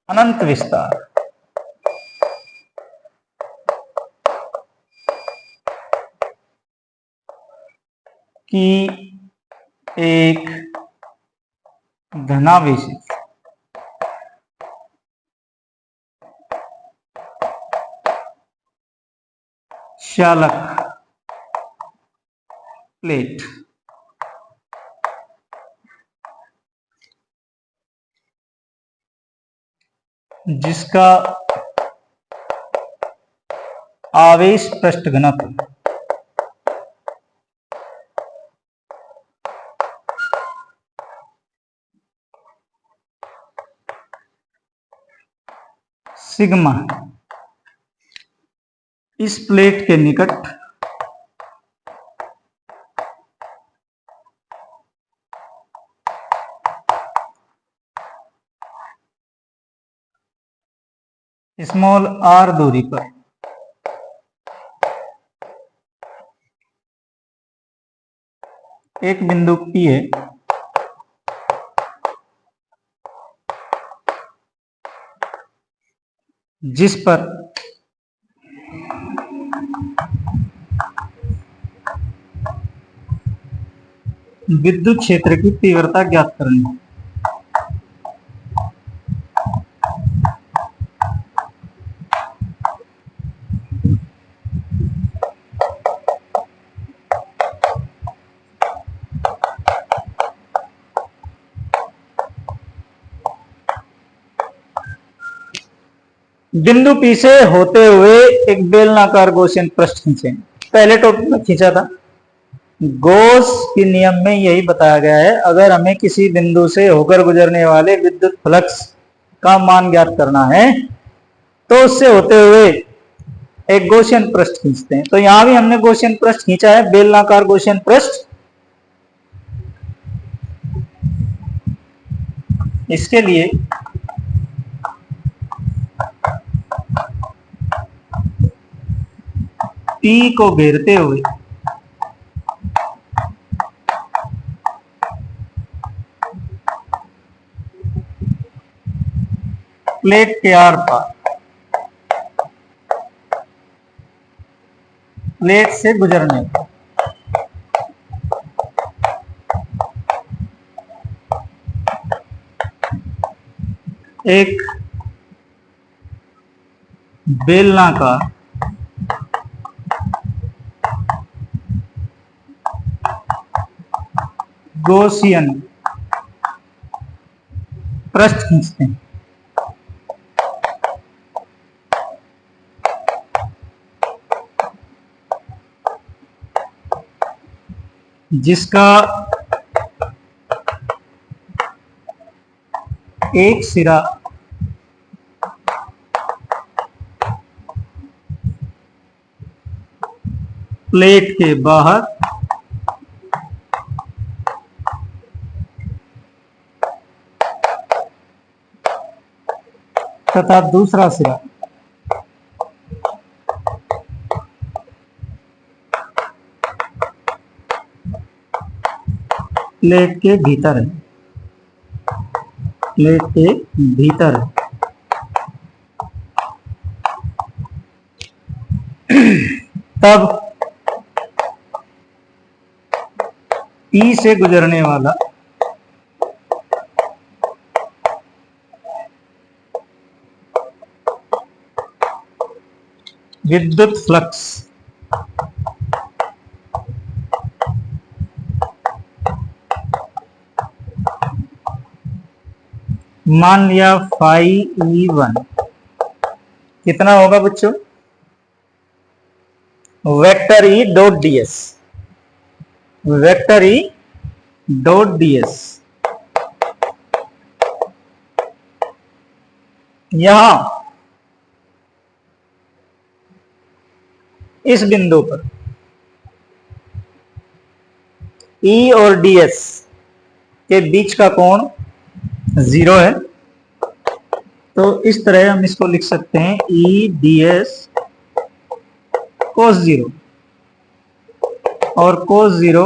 अनंत विस्तार की एक धनावेशित चालक प्लेट जिसका आवेश पृष्ठ घनत्व सिग्मा इस प्लेट के निकट स्मॉल r दूरी पर एक बिंदु P है जिस पर विद्युत क्षेत्र की तीव्रता ज्ञात करनी है। बिंदु P से होते हुए एक बेलनाकार गॉसियन पृष्ठ खींचे। पहले टॉपिक में खींचा था। गॉस के नियम में यही बताया गया है, अगर हमें किसी बिंदु से होकर गुजरने वाले विद्युत फ्लक्स का मान ज्ञात करना है तो उससे होते हुए एक गॉसियन पृष्ठ खींचते हैं। तो यहां भी हमने गॉसियन पृष्ठ खींचा है, बेलनाकार गॉसियन पृष्ठ। इसके लिए P को घेरते हुए प्लेट के आर पार प्लेट से गुजरने पर एक बेलनाकार गॉसियन पृष्ठ खींचते हैं। जिसका एक सिरा प्लेट के बाहर तथा दूसरा सिरा प्लेट के भीतर है। प्लेट के भीतर है। तब P से गुजरने वाला विद्युत फ्लक्स मान लिया φE1 कितना होगा बच्चों? Vector E dot ds, vector E dot ds। यहां इस बिंदु पर E और ds के बीच का कोण 0 है। तो इस तरह हम इसको लिख सकते हैं E ds cos 0, और cos 0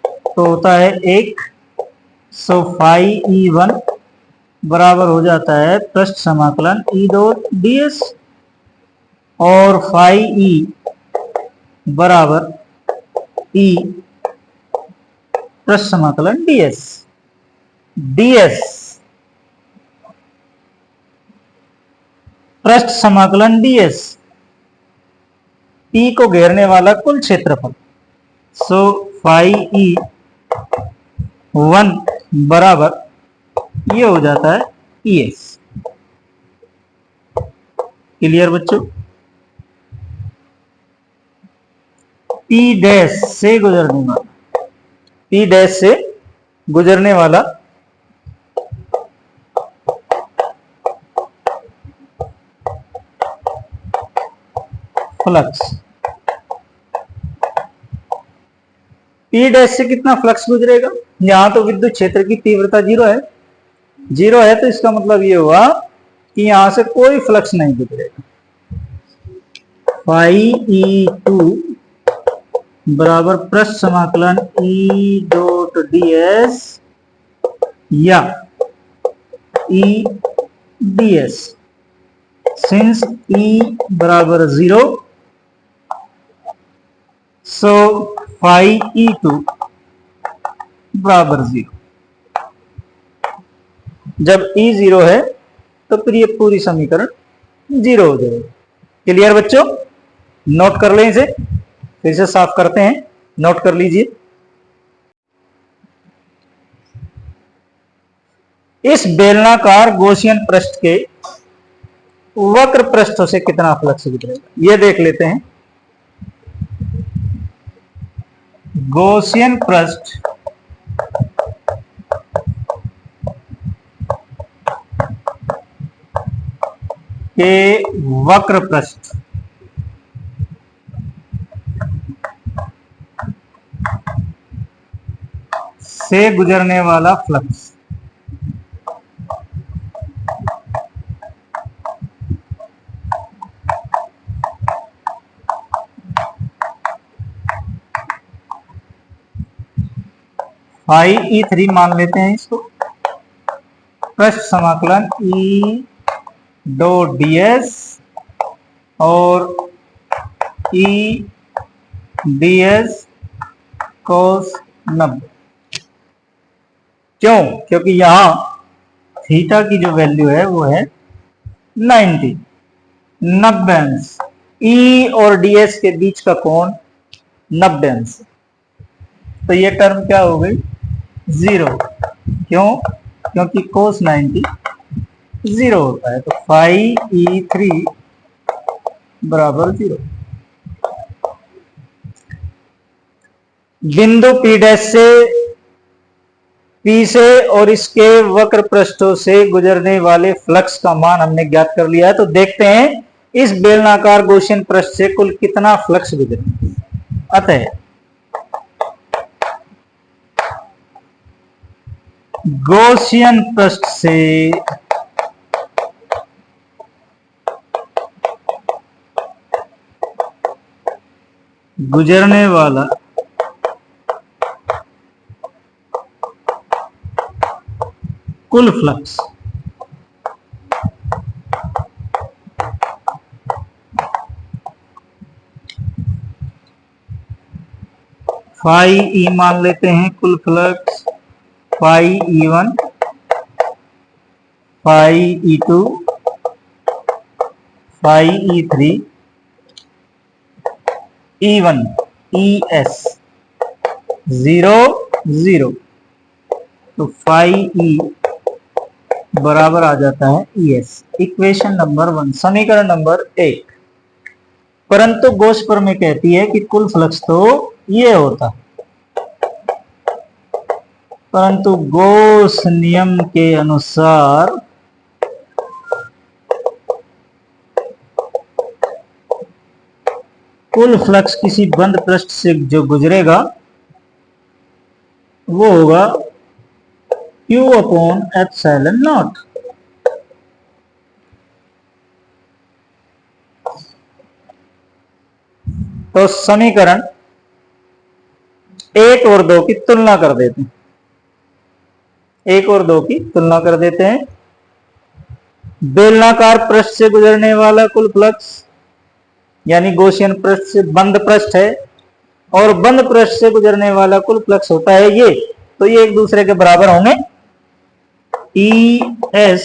तो होता है 1, सो φE1 बराबर हो जाता है पृष्ठ समाकलन E डॉट ds, और φE बराबर E पृष्ठ समाकलन ds। ds पृष्ठ समाकलन ds, P को घेरने वाला कुल क्षेत्रफल, सो φE1 बराबर ये हो जाता है ES। क्लियर बच्चों? P डैश से गुजरने वाला, P डैश से गुजरने वाला फ्लक्स, P डैश से कितना फ्लक्स गुजरेगा? यहां तो विद्युत क्षेत्र की तीव्रता 0 है, 0 है, तो इसका मतलब ये हुआ कि यहां से कोई फ्लक्स नहीं गुजरेगा। φE2 बराबर पृष्ठ समाकलन E डॉट ds या E ds। सिंस E बराबर 0, सो φE2 बराबर 0। जब E 0 है तो फिर ये पूरी समीकरण 0 हो जाएगी। क्लियर बच्चों? नोट कर लें, इसे फिर से साफ करते हैं, नोट कर लीजिए। इस बेलनाकार गॉसियन पृष्ठ के वक्र पृष्ठों से कितना फ्लक्स गुजरेगा ये देख लेते हैं। गॉसियन पृष्ठ के वक्र पृष्ठ से गुजरने वाला फ्लक्स φE3 मान लेते हैं इसको। पृष्ठ समाकलन E डॉट ds और E ds cos 90। क्यों? क्योंकि यहां थीटा की जो वैल्यू है वो है 90 अंश। E और ds के बीच का कोण 90 अंश, तो ये टर्म क्या हो गई? 0। क्यों? क्योंकि cos 90 0 होता है, तो φE3 बराबर 0। बिंदु P' से P से और इसके वक्र पृष्ठों से गुजरने वाले फ्लक्स का मान हमने ज्ञात कर लिया है। तो देखते हैं इस बेलनाकार गॉसियन पृष्ठ से कुल कितना फ्लक्स गुजरे। अतः गॉसियन पृष्ठ से गुजरने वाला कुल फ्लक्स φE मान लेते हैं कुल flux, φE1 φE2 φE3 E1 ES 0 0, तो φE बराबर आ जाता है ES। इक्वेशन नंबर 1, समीकरण नंबर 1। परंतु गॉस प्रमेय कहती है कि कुल फ्लक्स तो ये होता है, परंतु गॉस नियम के अनुसार कुल फ्लक्स किसी बंद पृष्ठ से जो गुजरेगा वो होगा Q/ε0। तो समीकरण 1 और 2 की तुलना कर देते हैं। 1 और 2 की तुलना कर देते हैं। बेलनाकार पृष्ठ से गुजरने वाला कुल फ्लक्स यानी गॉसियन पृष्ठ से बंद पृष्ठ है, और बंद पृष्ठ से गुजरने वाला कुल फ्लक्स होता है ये, तो ये एक दूसरे के बराबर होंगे। ES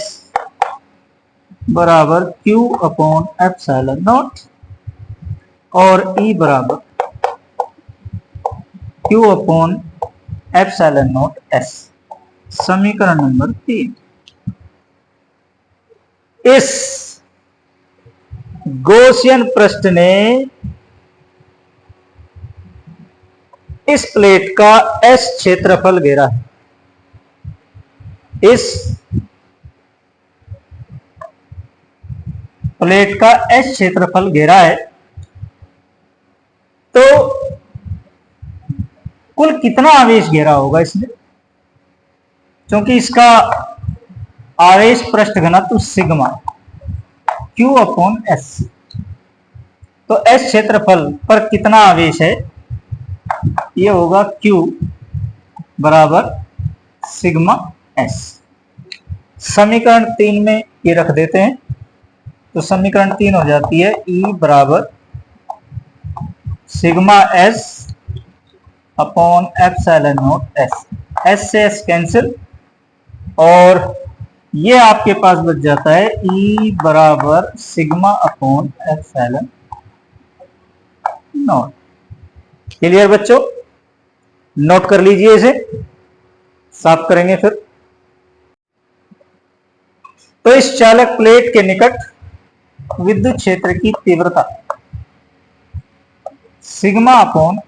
बराबर Q/ε0 और E बराबर Q/ε0S। समीकरण नंबर 3। इस गॉसियन पृष्ठ ने इस प्लेट का S क्षेत्रफल घेरा है। इस प्लेट का S क्षेत्रफल घेरा है, तो कुल कितना आवेश घेरा होगा इसने? क्योंकि इसका आवेश पृष्ठ घनत्व सिग्मा है, Q अपॉन S। तो S क्षेत्रफल पर कितना आवेश है, ये होगा Q बराबर सिग्मा S। समीकरण 3 में ये रख देते हैं, तो समीकरण 3 हो जाती है E बराबर sigma S upon epsilon not S। S से S कैंसिल, और ये आपके पास बच जाता है E बराबर sigma upon epsilon not. Clear बच्चों, नोट कर लीजिए, इसे साफ करेंगे फिर। तो इस चालक प्लेट के निकट विद्युत क्षेत्र की तीव्रता सिग्मा अपॉन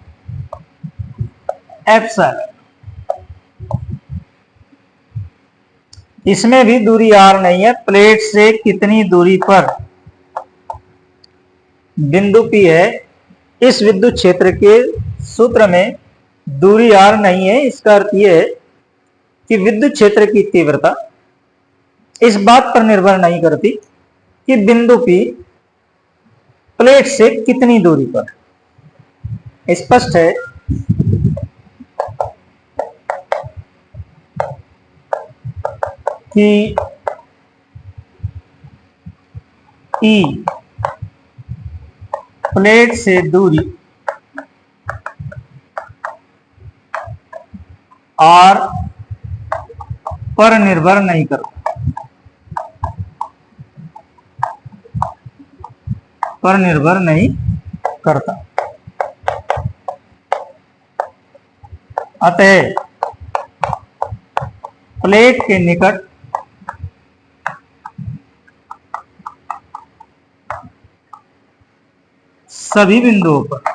एप्सिलॉन, इसमें भी दूरी r नहीं है, प्लेट से कितनी दूरी पर बिंदु P है, इस विद्युत क्षेत्र के सूत्र में दूरी r नहीं है। इसका अर्थ यह है कि विद्युत क्षेत्र की तीव्रता इस बात पर निर्भर नहीं करती कि बिंदु P प्लेट से कितनी दूरी पर। स्पष्ट है? कि E प्लेट से दूरी R पर निर्भर नहीं करता, पर निर्भर नहीं करता। अतः प्लेट के निकट सभी बिंदुओं पर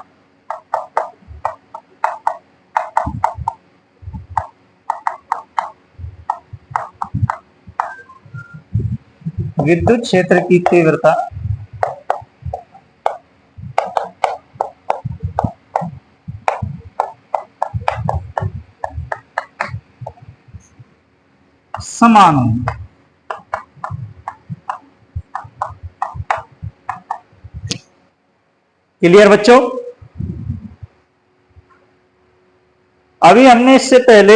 विद्युत क्षेत्र की तीव्रता समान होंगी। क्लियर बच्चों? अभी हमने इससे पहले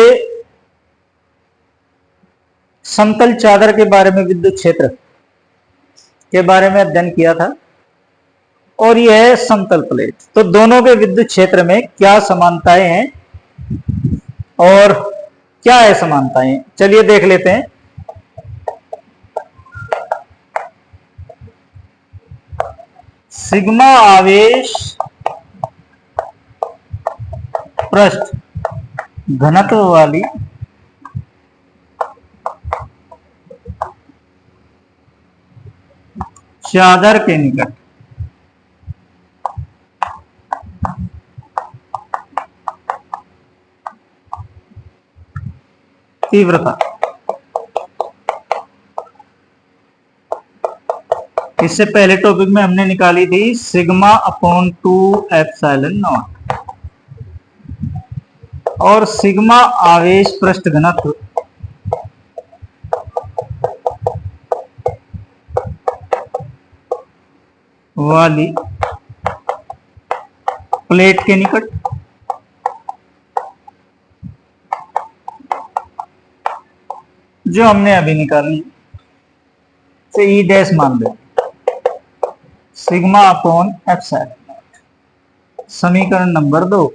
समतल चादर के बारे में, विद्युत क्षेत्र के बारे में अध्ययन किया था, और यह है समतल प्लेट। तो दोनों के विद्युत क्षेत्र में क्या समानताएं हैं और क्या है समानताएं, चलिए देख लेते हैं। सिग्मा आवेश पृष्ठ घनत्व वाली चादर के निकट तीव्रता, इससे पहले टॉपिक में हमने निकाली थी सिग्मा अपॉन 2 एप्सिलॉन नॉट, और सिग्मा आवेश पृष्ठ घनत्व वाली प्लेट के निकट जो हमने अभी निकाली से ई डैश मान दे, सिग्मा अपॉन एप्सिलॉन। समीकरण नंबर 2,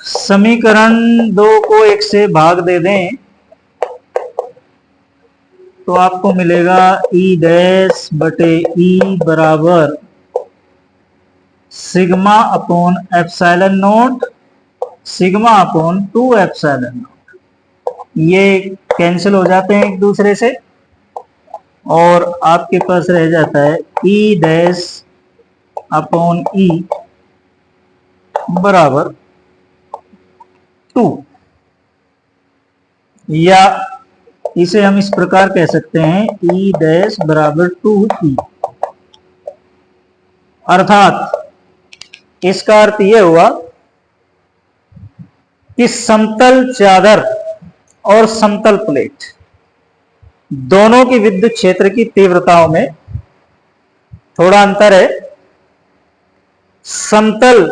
समीकरण 2 को 1 से भाग दे दें तो आपको मिलेगा ई डैश बटे ई बराबर sigma upon epsilon not, sigma upon 2 epsilon not. ये कैंसिल हो जाते हैं एक दूसरे से, और आपके पास रह जाता है ई डैश अपॉन ई बराबर 2, या इसे हम इस प्रकार कह सकते हैं ई डैश बराबर 2ई। अर्थात इसका अर्थ यह हुआ कि समतल चादर और समतल प्लेट दोनों की विद्युत क्षेत्र की तीव्रताओं में थोड़ा अंतर है। समतल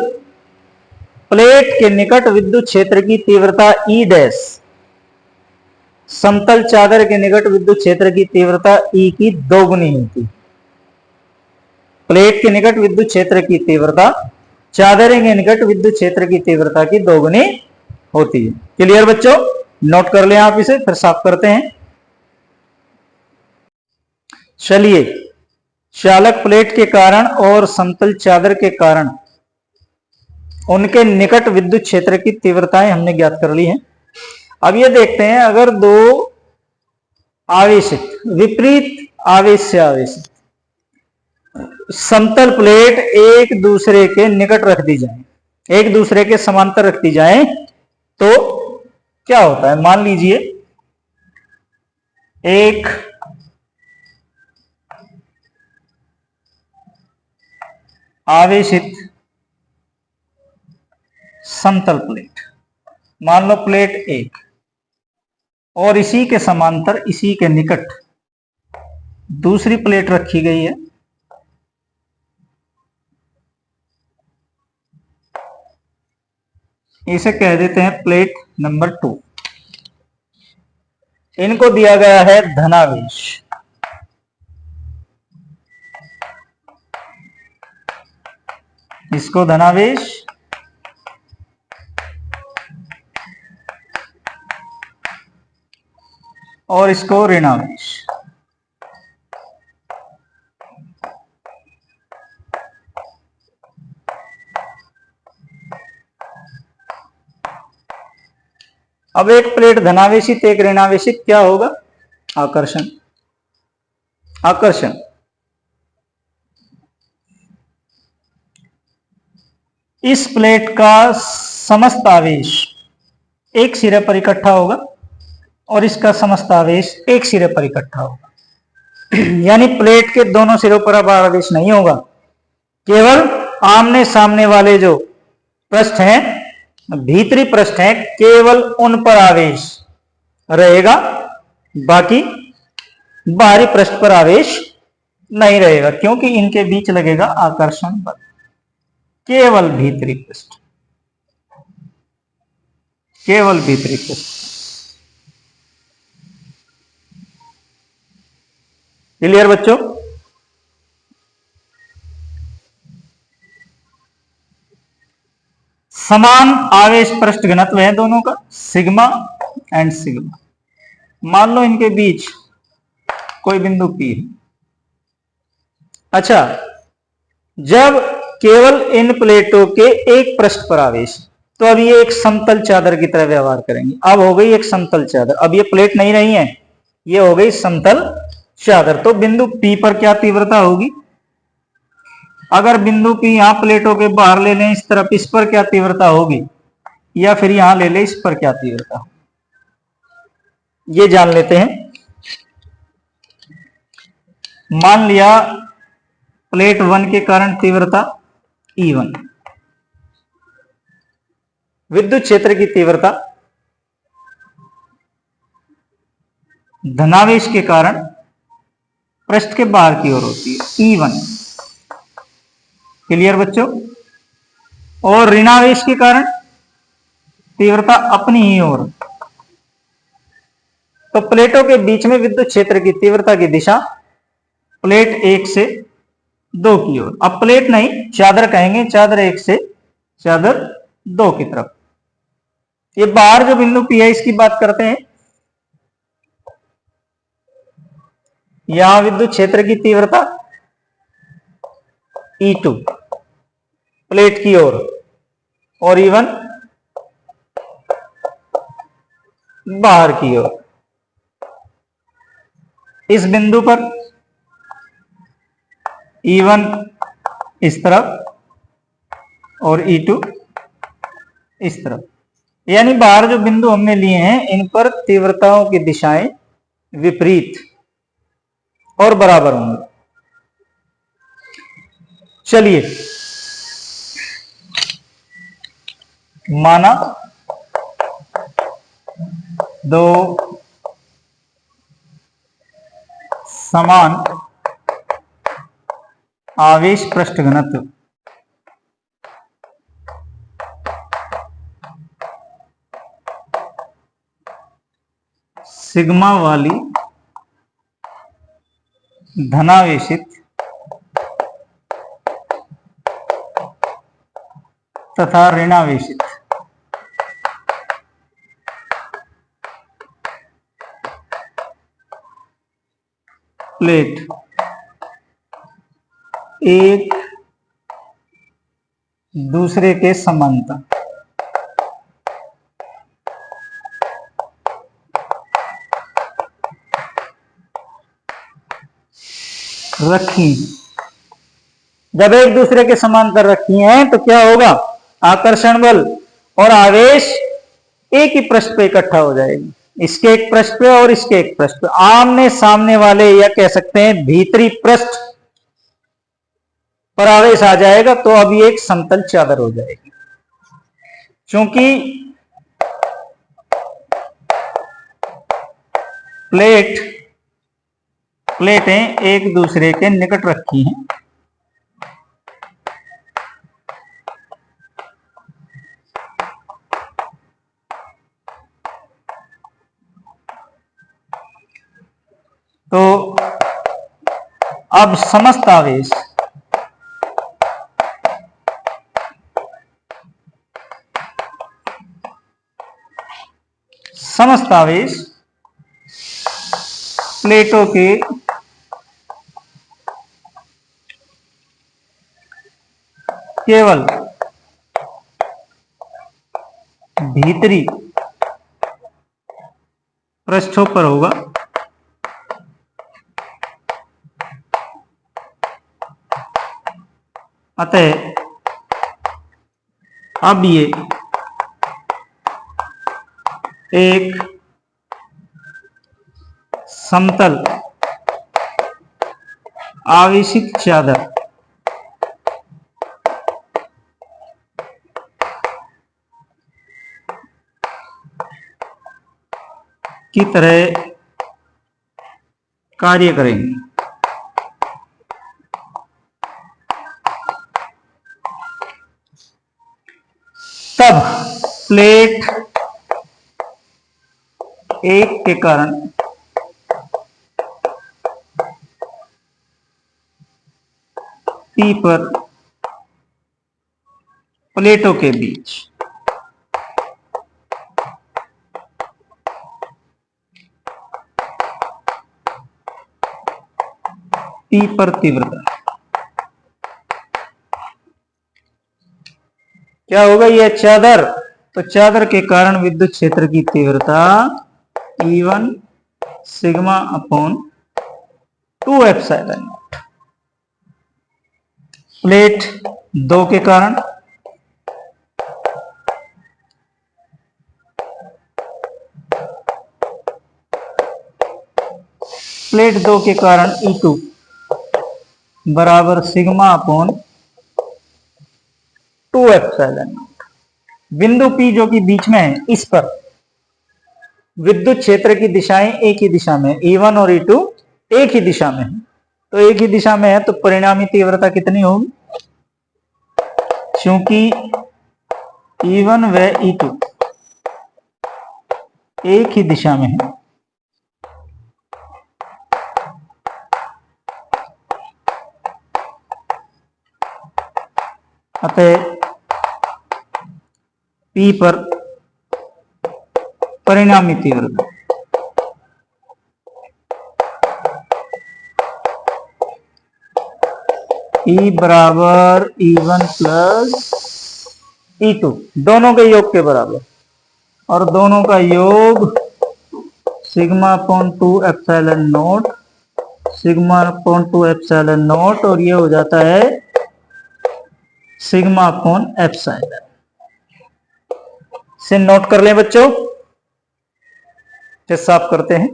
प्लेट के निकट विद्युत क्षेत्र की तीव्रता ई डैश, समतल चादर के निकट विद्युत क्षेत्र की तीव्रता ई की दोगुनी होती। प्लेट के निकट विद्युत क्षेत्र की तीव्रता चादर के निकट विद्युत क्षेत्र की तीव्रता की दोगुनी होती है। क्लियर बच्चों, नोट कर लें आप इसे, फिर साफ करते हैं। चलिए, चालक प्लेट के कारण और समतल चादर के कारण उनके निकट विद्युत क्षेत्र की तीव्रताएं हमने ज्ञात कर ली हैं। अब ये देखते हैं, अगर दो आवेशित, विपरीत आवेश से आवेशित समतल प्लेट एक दूसरे के निकट रख दी जाए, एक दूसरे के समांतर रख दी जाए, तो क्या होता है। मान लीजिए एक आवेशित समतल प्लेट, मान लो प्लेट एक, और इसी के समांतर, इसी के निकट दूसरी प्लेट रखी गई है। इसे कह देते हैं प्लेट नंबर 2। इनको दिया गया है धनावेश, इसको धनावेश, और इसको ऋणावेश। अब एक प्लेट धनावेशित, एक ऋणावेशित, क्या होगा। आकर्षण, आकर्षण। इस प्लेट का समस्त आवेश एक सिरे पर इकट्ठा होगा और इसका समस्त आवेश एक सिरे पर इकट्ठा होगा। यानी प्लेट के दोनों सिरों पर अब आवेश नहीं होगा, केवल आमने सामने वाले जो पृष्ठ हैं, भीतरी पृष्ठ हैं, केवल उन पर आवेश रहेगा, बाकी बाहरी पृष्ठ पर आवेश नहीं रहेगा, क्योंकि इनके बीच लगेगा आकर्षण बल। केवल भीतरी पृष्ठ, केवल भीतरी पृष्ठ। क्लियर बच्चों। समान आवेश पृष्ठ घनत्व है दोनों का, सिग्मा एंड सिग्मा। मान लो इनके बीच कोई बिंदु P है। अच्छा, जब केवल इन प्लेटों के एक पृष्ठ पर आवेश, तो अब ये एक समतल चादर की तरह व्यवहार करेंगे। अब हो गई एक समतल चादर, अब ये प्लेट नहीं रही है, ये हो गई समतल चादर। तो बिंदु P पर क्या तीव्रता होगी। अगर बिंदु P यहां प्लेटों के बाहर ले लें इस तरफ, इस पर क्या तीव्रता होगी, या फिर यहां ले लें, इस पर क्या तीव्रता होगी, ये जान लेते हैं। मान लिया प्लेट 1 के कारण तीव्रता E1, विद्युत क्षेत्र की तीव्रता धनावेश के कारण पृष्ठ के बाहर की ओर होती है, E1। क्लियर बच्चों। और ऋणावेश के कारण तीव्रता अपनी ही ओर। तो प्लेटों के बीच में विद्युत क्षेत्र की तीव्रता की दिशा प्लेट 1 से 2 की ओर। अब प्लेट नहीं, चादर कहेंगे, चादर 1 से चादर 2 की तरफ। ये बाहर जो बिंदु P है इसकी बात करते हैं। यहां विद्युत क्षेत्र की तीव्रता E2 प्लेट की ओर, और E1 बाहर की ओर। इस बिंदु पर E1 इस तरफ और E2 इस तरफ, यानी बाहर जो बिंदु हमने लिए हैं इन पर तीव्रताओं की दिशाएं विपरीत और बराबर होंगी। चलिए, माना दो समान आवेश पृष्ठ घनत्व सिग्मा वाली धनावेशित तथा ऋणावेशित प्लेट एक दूसरे के समांतर रखी। जब एक दूसरे के समांतर रखी हैं तो क्या होगा, आकर्षण बल और आवेश एक ही पृष्ठ पे इकट्ठा हो जाएगी, इसके एक पृष्ठ पे और इसके एक पृष्ठ पे, आमने सामने वाले, या कह सकते हैं भीतरी पृष्ठ पर आवेश आ जाएगा तो अब ये एक समतल चादर हो जाएगी। क्योंकि प्लेटें एक दूसरे के निकट रखी हैं, तो अब समस्त आवेश प्लेटों के केवल भीतरी पृष्ठों पर होगा, अतः अब ये एक समतल आवेशित चादर की तरह कार्य करेंगे। तब प्लेट एक के कारण पी पर प्लेटों के बीच पी पर तीव्रता क्या होगा, यह चादर, तो चादर के कारण विद्युत क्षेत्र की तीव्रता E1 sigma upon 2 epsilon not. Plate 2 के कारण E2 बराबर सिग्मा अपॉन 2 एप्सिलॉन नॉट। बिंदु P जो कि बीच में है, इस पर विद्युत क्षेत्र की दिशाएं एक ही दिशा में, E1 और E2 एक ही दिशा में है, तो एक ही दिशा में है तो परिणामी तीव्रता कितनी होगी, क्योंकि E1 व E2 एक ही दिशा में है, अतः P पर परिणामी तीव्रता E बराबर E1 प्लस E2 दोनों के योग के बराबर, और दोनों का योग sigma upon 2 epsilon not, sigma upon 2 epsilon not, और ये हो जाता है सिग्मा अपॉन एप्सिलॉन। से नोट कर लें बच्चों, साफ करते हैं।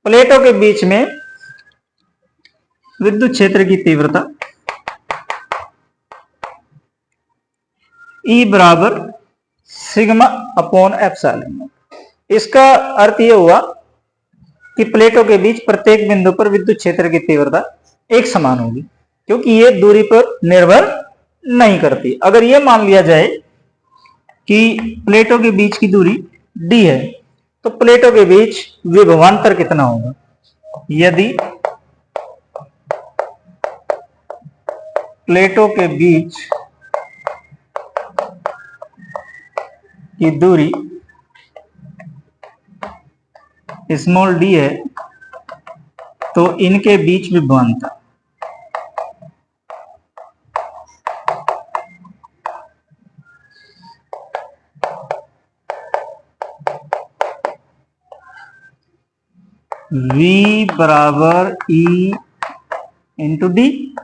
प्लेटों के बीच में विद्युत क्षेत्र की तीव्रता ई बराबर सिग्मा अपॉन एप्सिलॉन नॉट। इसका अर्थ यह हुआ कि प्लेटों के बीच प्रत्येक बिंदु पर विद्युत क्षेत्र की तीव्रता एक समान होगी, क्योंकि ये दूरी पर निर्भर नहीं करती। अगर यह मान लिया जाए कि प्लेटों के बीच की दूरी d है, तो प्लेटों के बीच विभवांतर कितना होगा? यदि प्लेटों के बीच की दूरी स्मॉल d है, तो इनके बीच विभवांतर V बराबर E इंटू डी,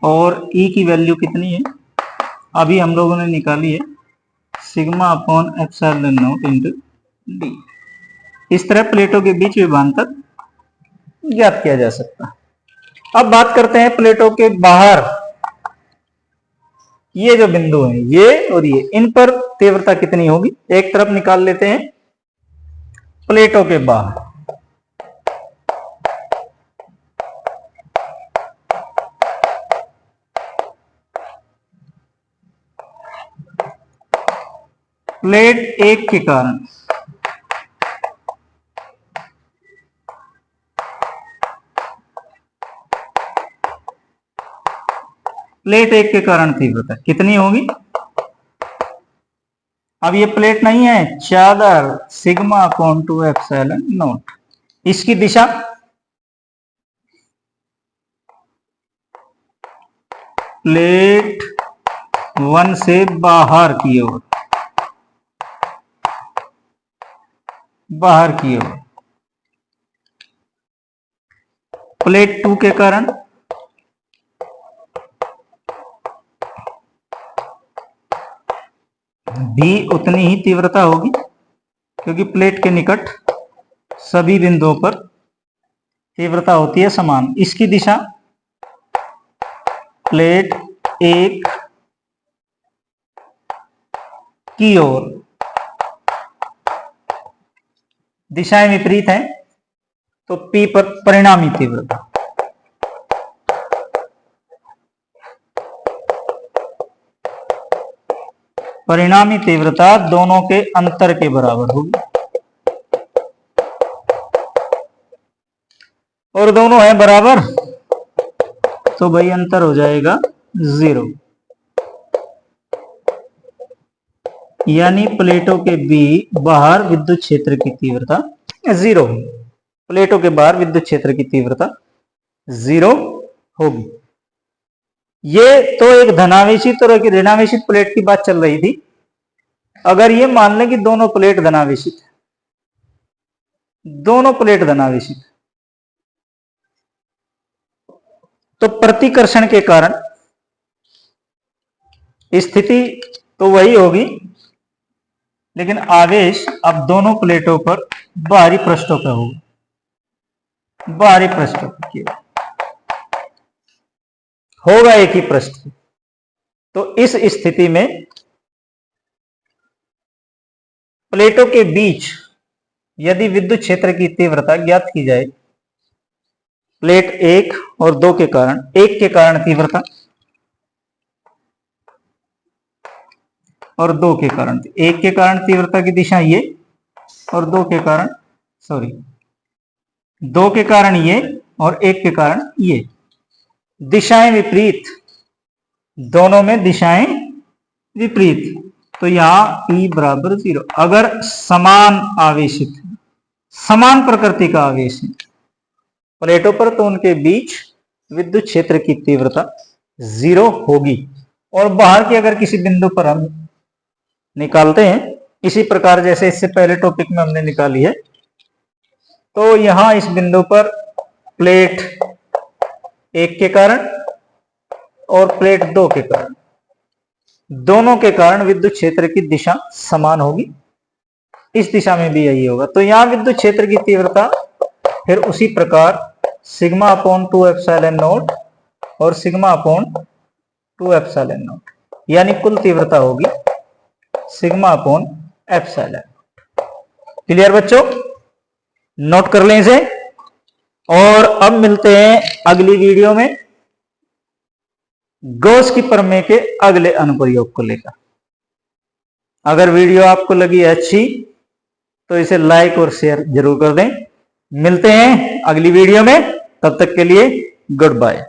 और E की वैल्यू कितनी है? अभी हम लोगों ने निकाली है, sigma upon epsilon naught into D. इस तरह प्लेटों के बीच विभवांतर ज्ञात किया जा सकता है। अब बात करते हैं प्लेटों के बाहर, ये जो बिंदु हैं, ये और ये, इन पर तीव्रता कितनी होगी? एक तरफ निकाल लेते हैं प्लेटों के बाहर। प्लेट एक के कारण तीव्रता कितनी होगी? अब ये प्लेट नहीं है, चादर, सिग्मा अपॉन 2 एप्सिलॉन नॉट। इसकी दिशा प्लेट 1 से बाहर की ओर, प्लेट 2 के कारण भी उतनी ही तीव्रता होगी, क्योंकि प्लेट के निकट सभी बिंदुओं पर तीव्रता होती है समान। इसकी दिशा प्लेट 1 की ओर, दिशाएं विपरीत हैं, तो P पर परिणामी तीव्रता दोनों के अंतर के बराबर होगी, और दोनों है बराबर, तो भाई अंतर हो जाएगा 0। यानी प्लेटों के बाहर विद्युत क्षेत्र की तीव्रता 0 होगी। प्लेटों के बाहर विद्युत क्षेत्र की तीव्रता 0 होगी। ये तो एक धनावेशित और एक ऋणावेशित प्लेट की बात चल रही थी। अगर ये मान लें कि दोनों प्लेट धनावेशित, तो प्रतिकर्षण के कारण स्थिति तो वही होगी, लेकिन आवेश अब दोनों प्लेटों पर बाहरी पृष्ठों पर होगा, होगा एक ही पृष्ठ। तो इस स्थिति में प्लेटों के बीच यदि विद्युत क्षेत्र की तीव्रता ज्ञात की जाए, प्लेट 1 और 2 के कारण, 1 के कारण तीव्रता और 2 के कारण, 1 के कारण तीव्रता की दिशा ये, और 2 के कारण, 2 के कारण ये और 1 के कारण ये, दिशाएं विपरीत, दोनों में दिशाएं विपरीत, तो यहां E बराबर 0। अगर समान आवेशित, समान प्रकृति का आवेश है प्लेटों पर, तो उनके बीच विद्युत क्षेत्र की तीव्रता 0 होगी। और बाहर की अगर किसी बिंदु पर हम निकालते हैं, इसी प्रकार जैसे इससे पहले टॉपिक में हमने निकाली है, तो यहां इस बिंदु पर प्लेट 1 के कारण और प्लेट 2 के कारण, दोनों के कारण विद्युत क्षेत्र की दिशा समान होगी। इस दिशा में भी यही होगा। तो यहां विद्युत क्षेत्र की तीव्रता फिर उसी प्रकार सिग्मा अपॉन 2 एप्सिलॉन नॉट और सिग्मा अपॉन 2 एप्सिलॉन नॉट। यानी कुल तीव्रता होगी सिग्मा अपॉन एप्सिलॉन। क्लियर बच्चों, नोट कर लें इसे। और अब मिलते हैं अगली वीडियो में गॉस की प्रमेय के अगले अनुप्रयोग को लेकर। अगर वीडियो आपको लगी अच्छी तो इसे लाइक और शेयर जरूर कर दें। मिलते हैं अगली वीडियो में, तब तक के लिए गुड बाय।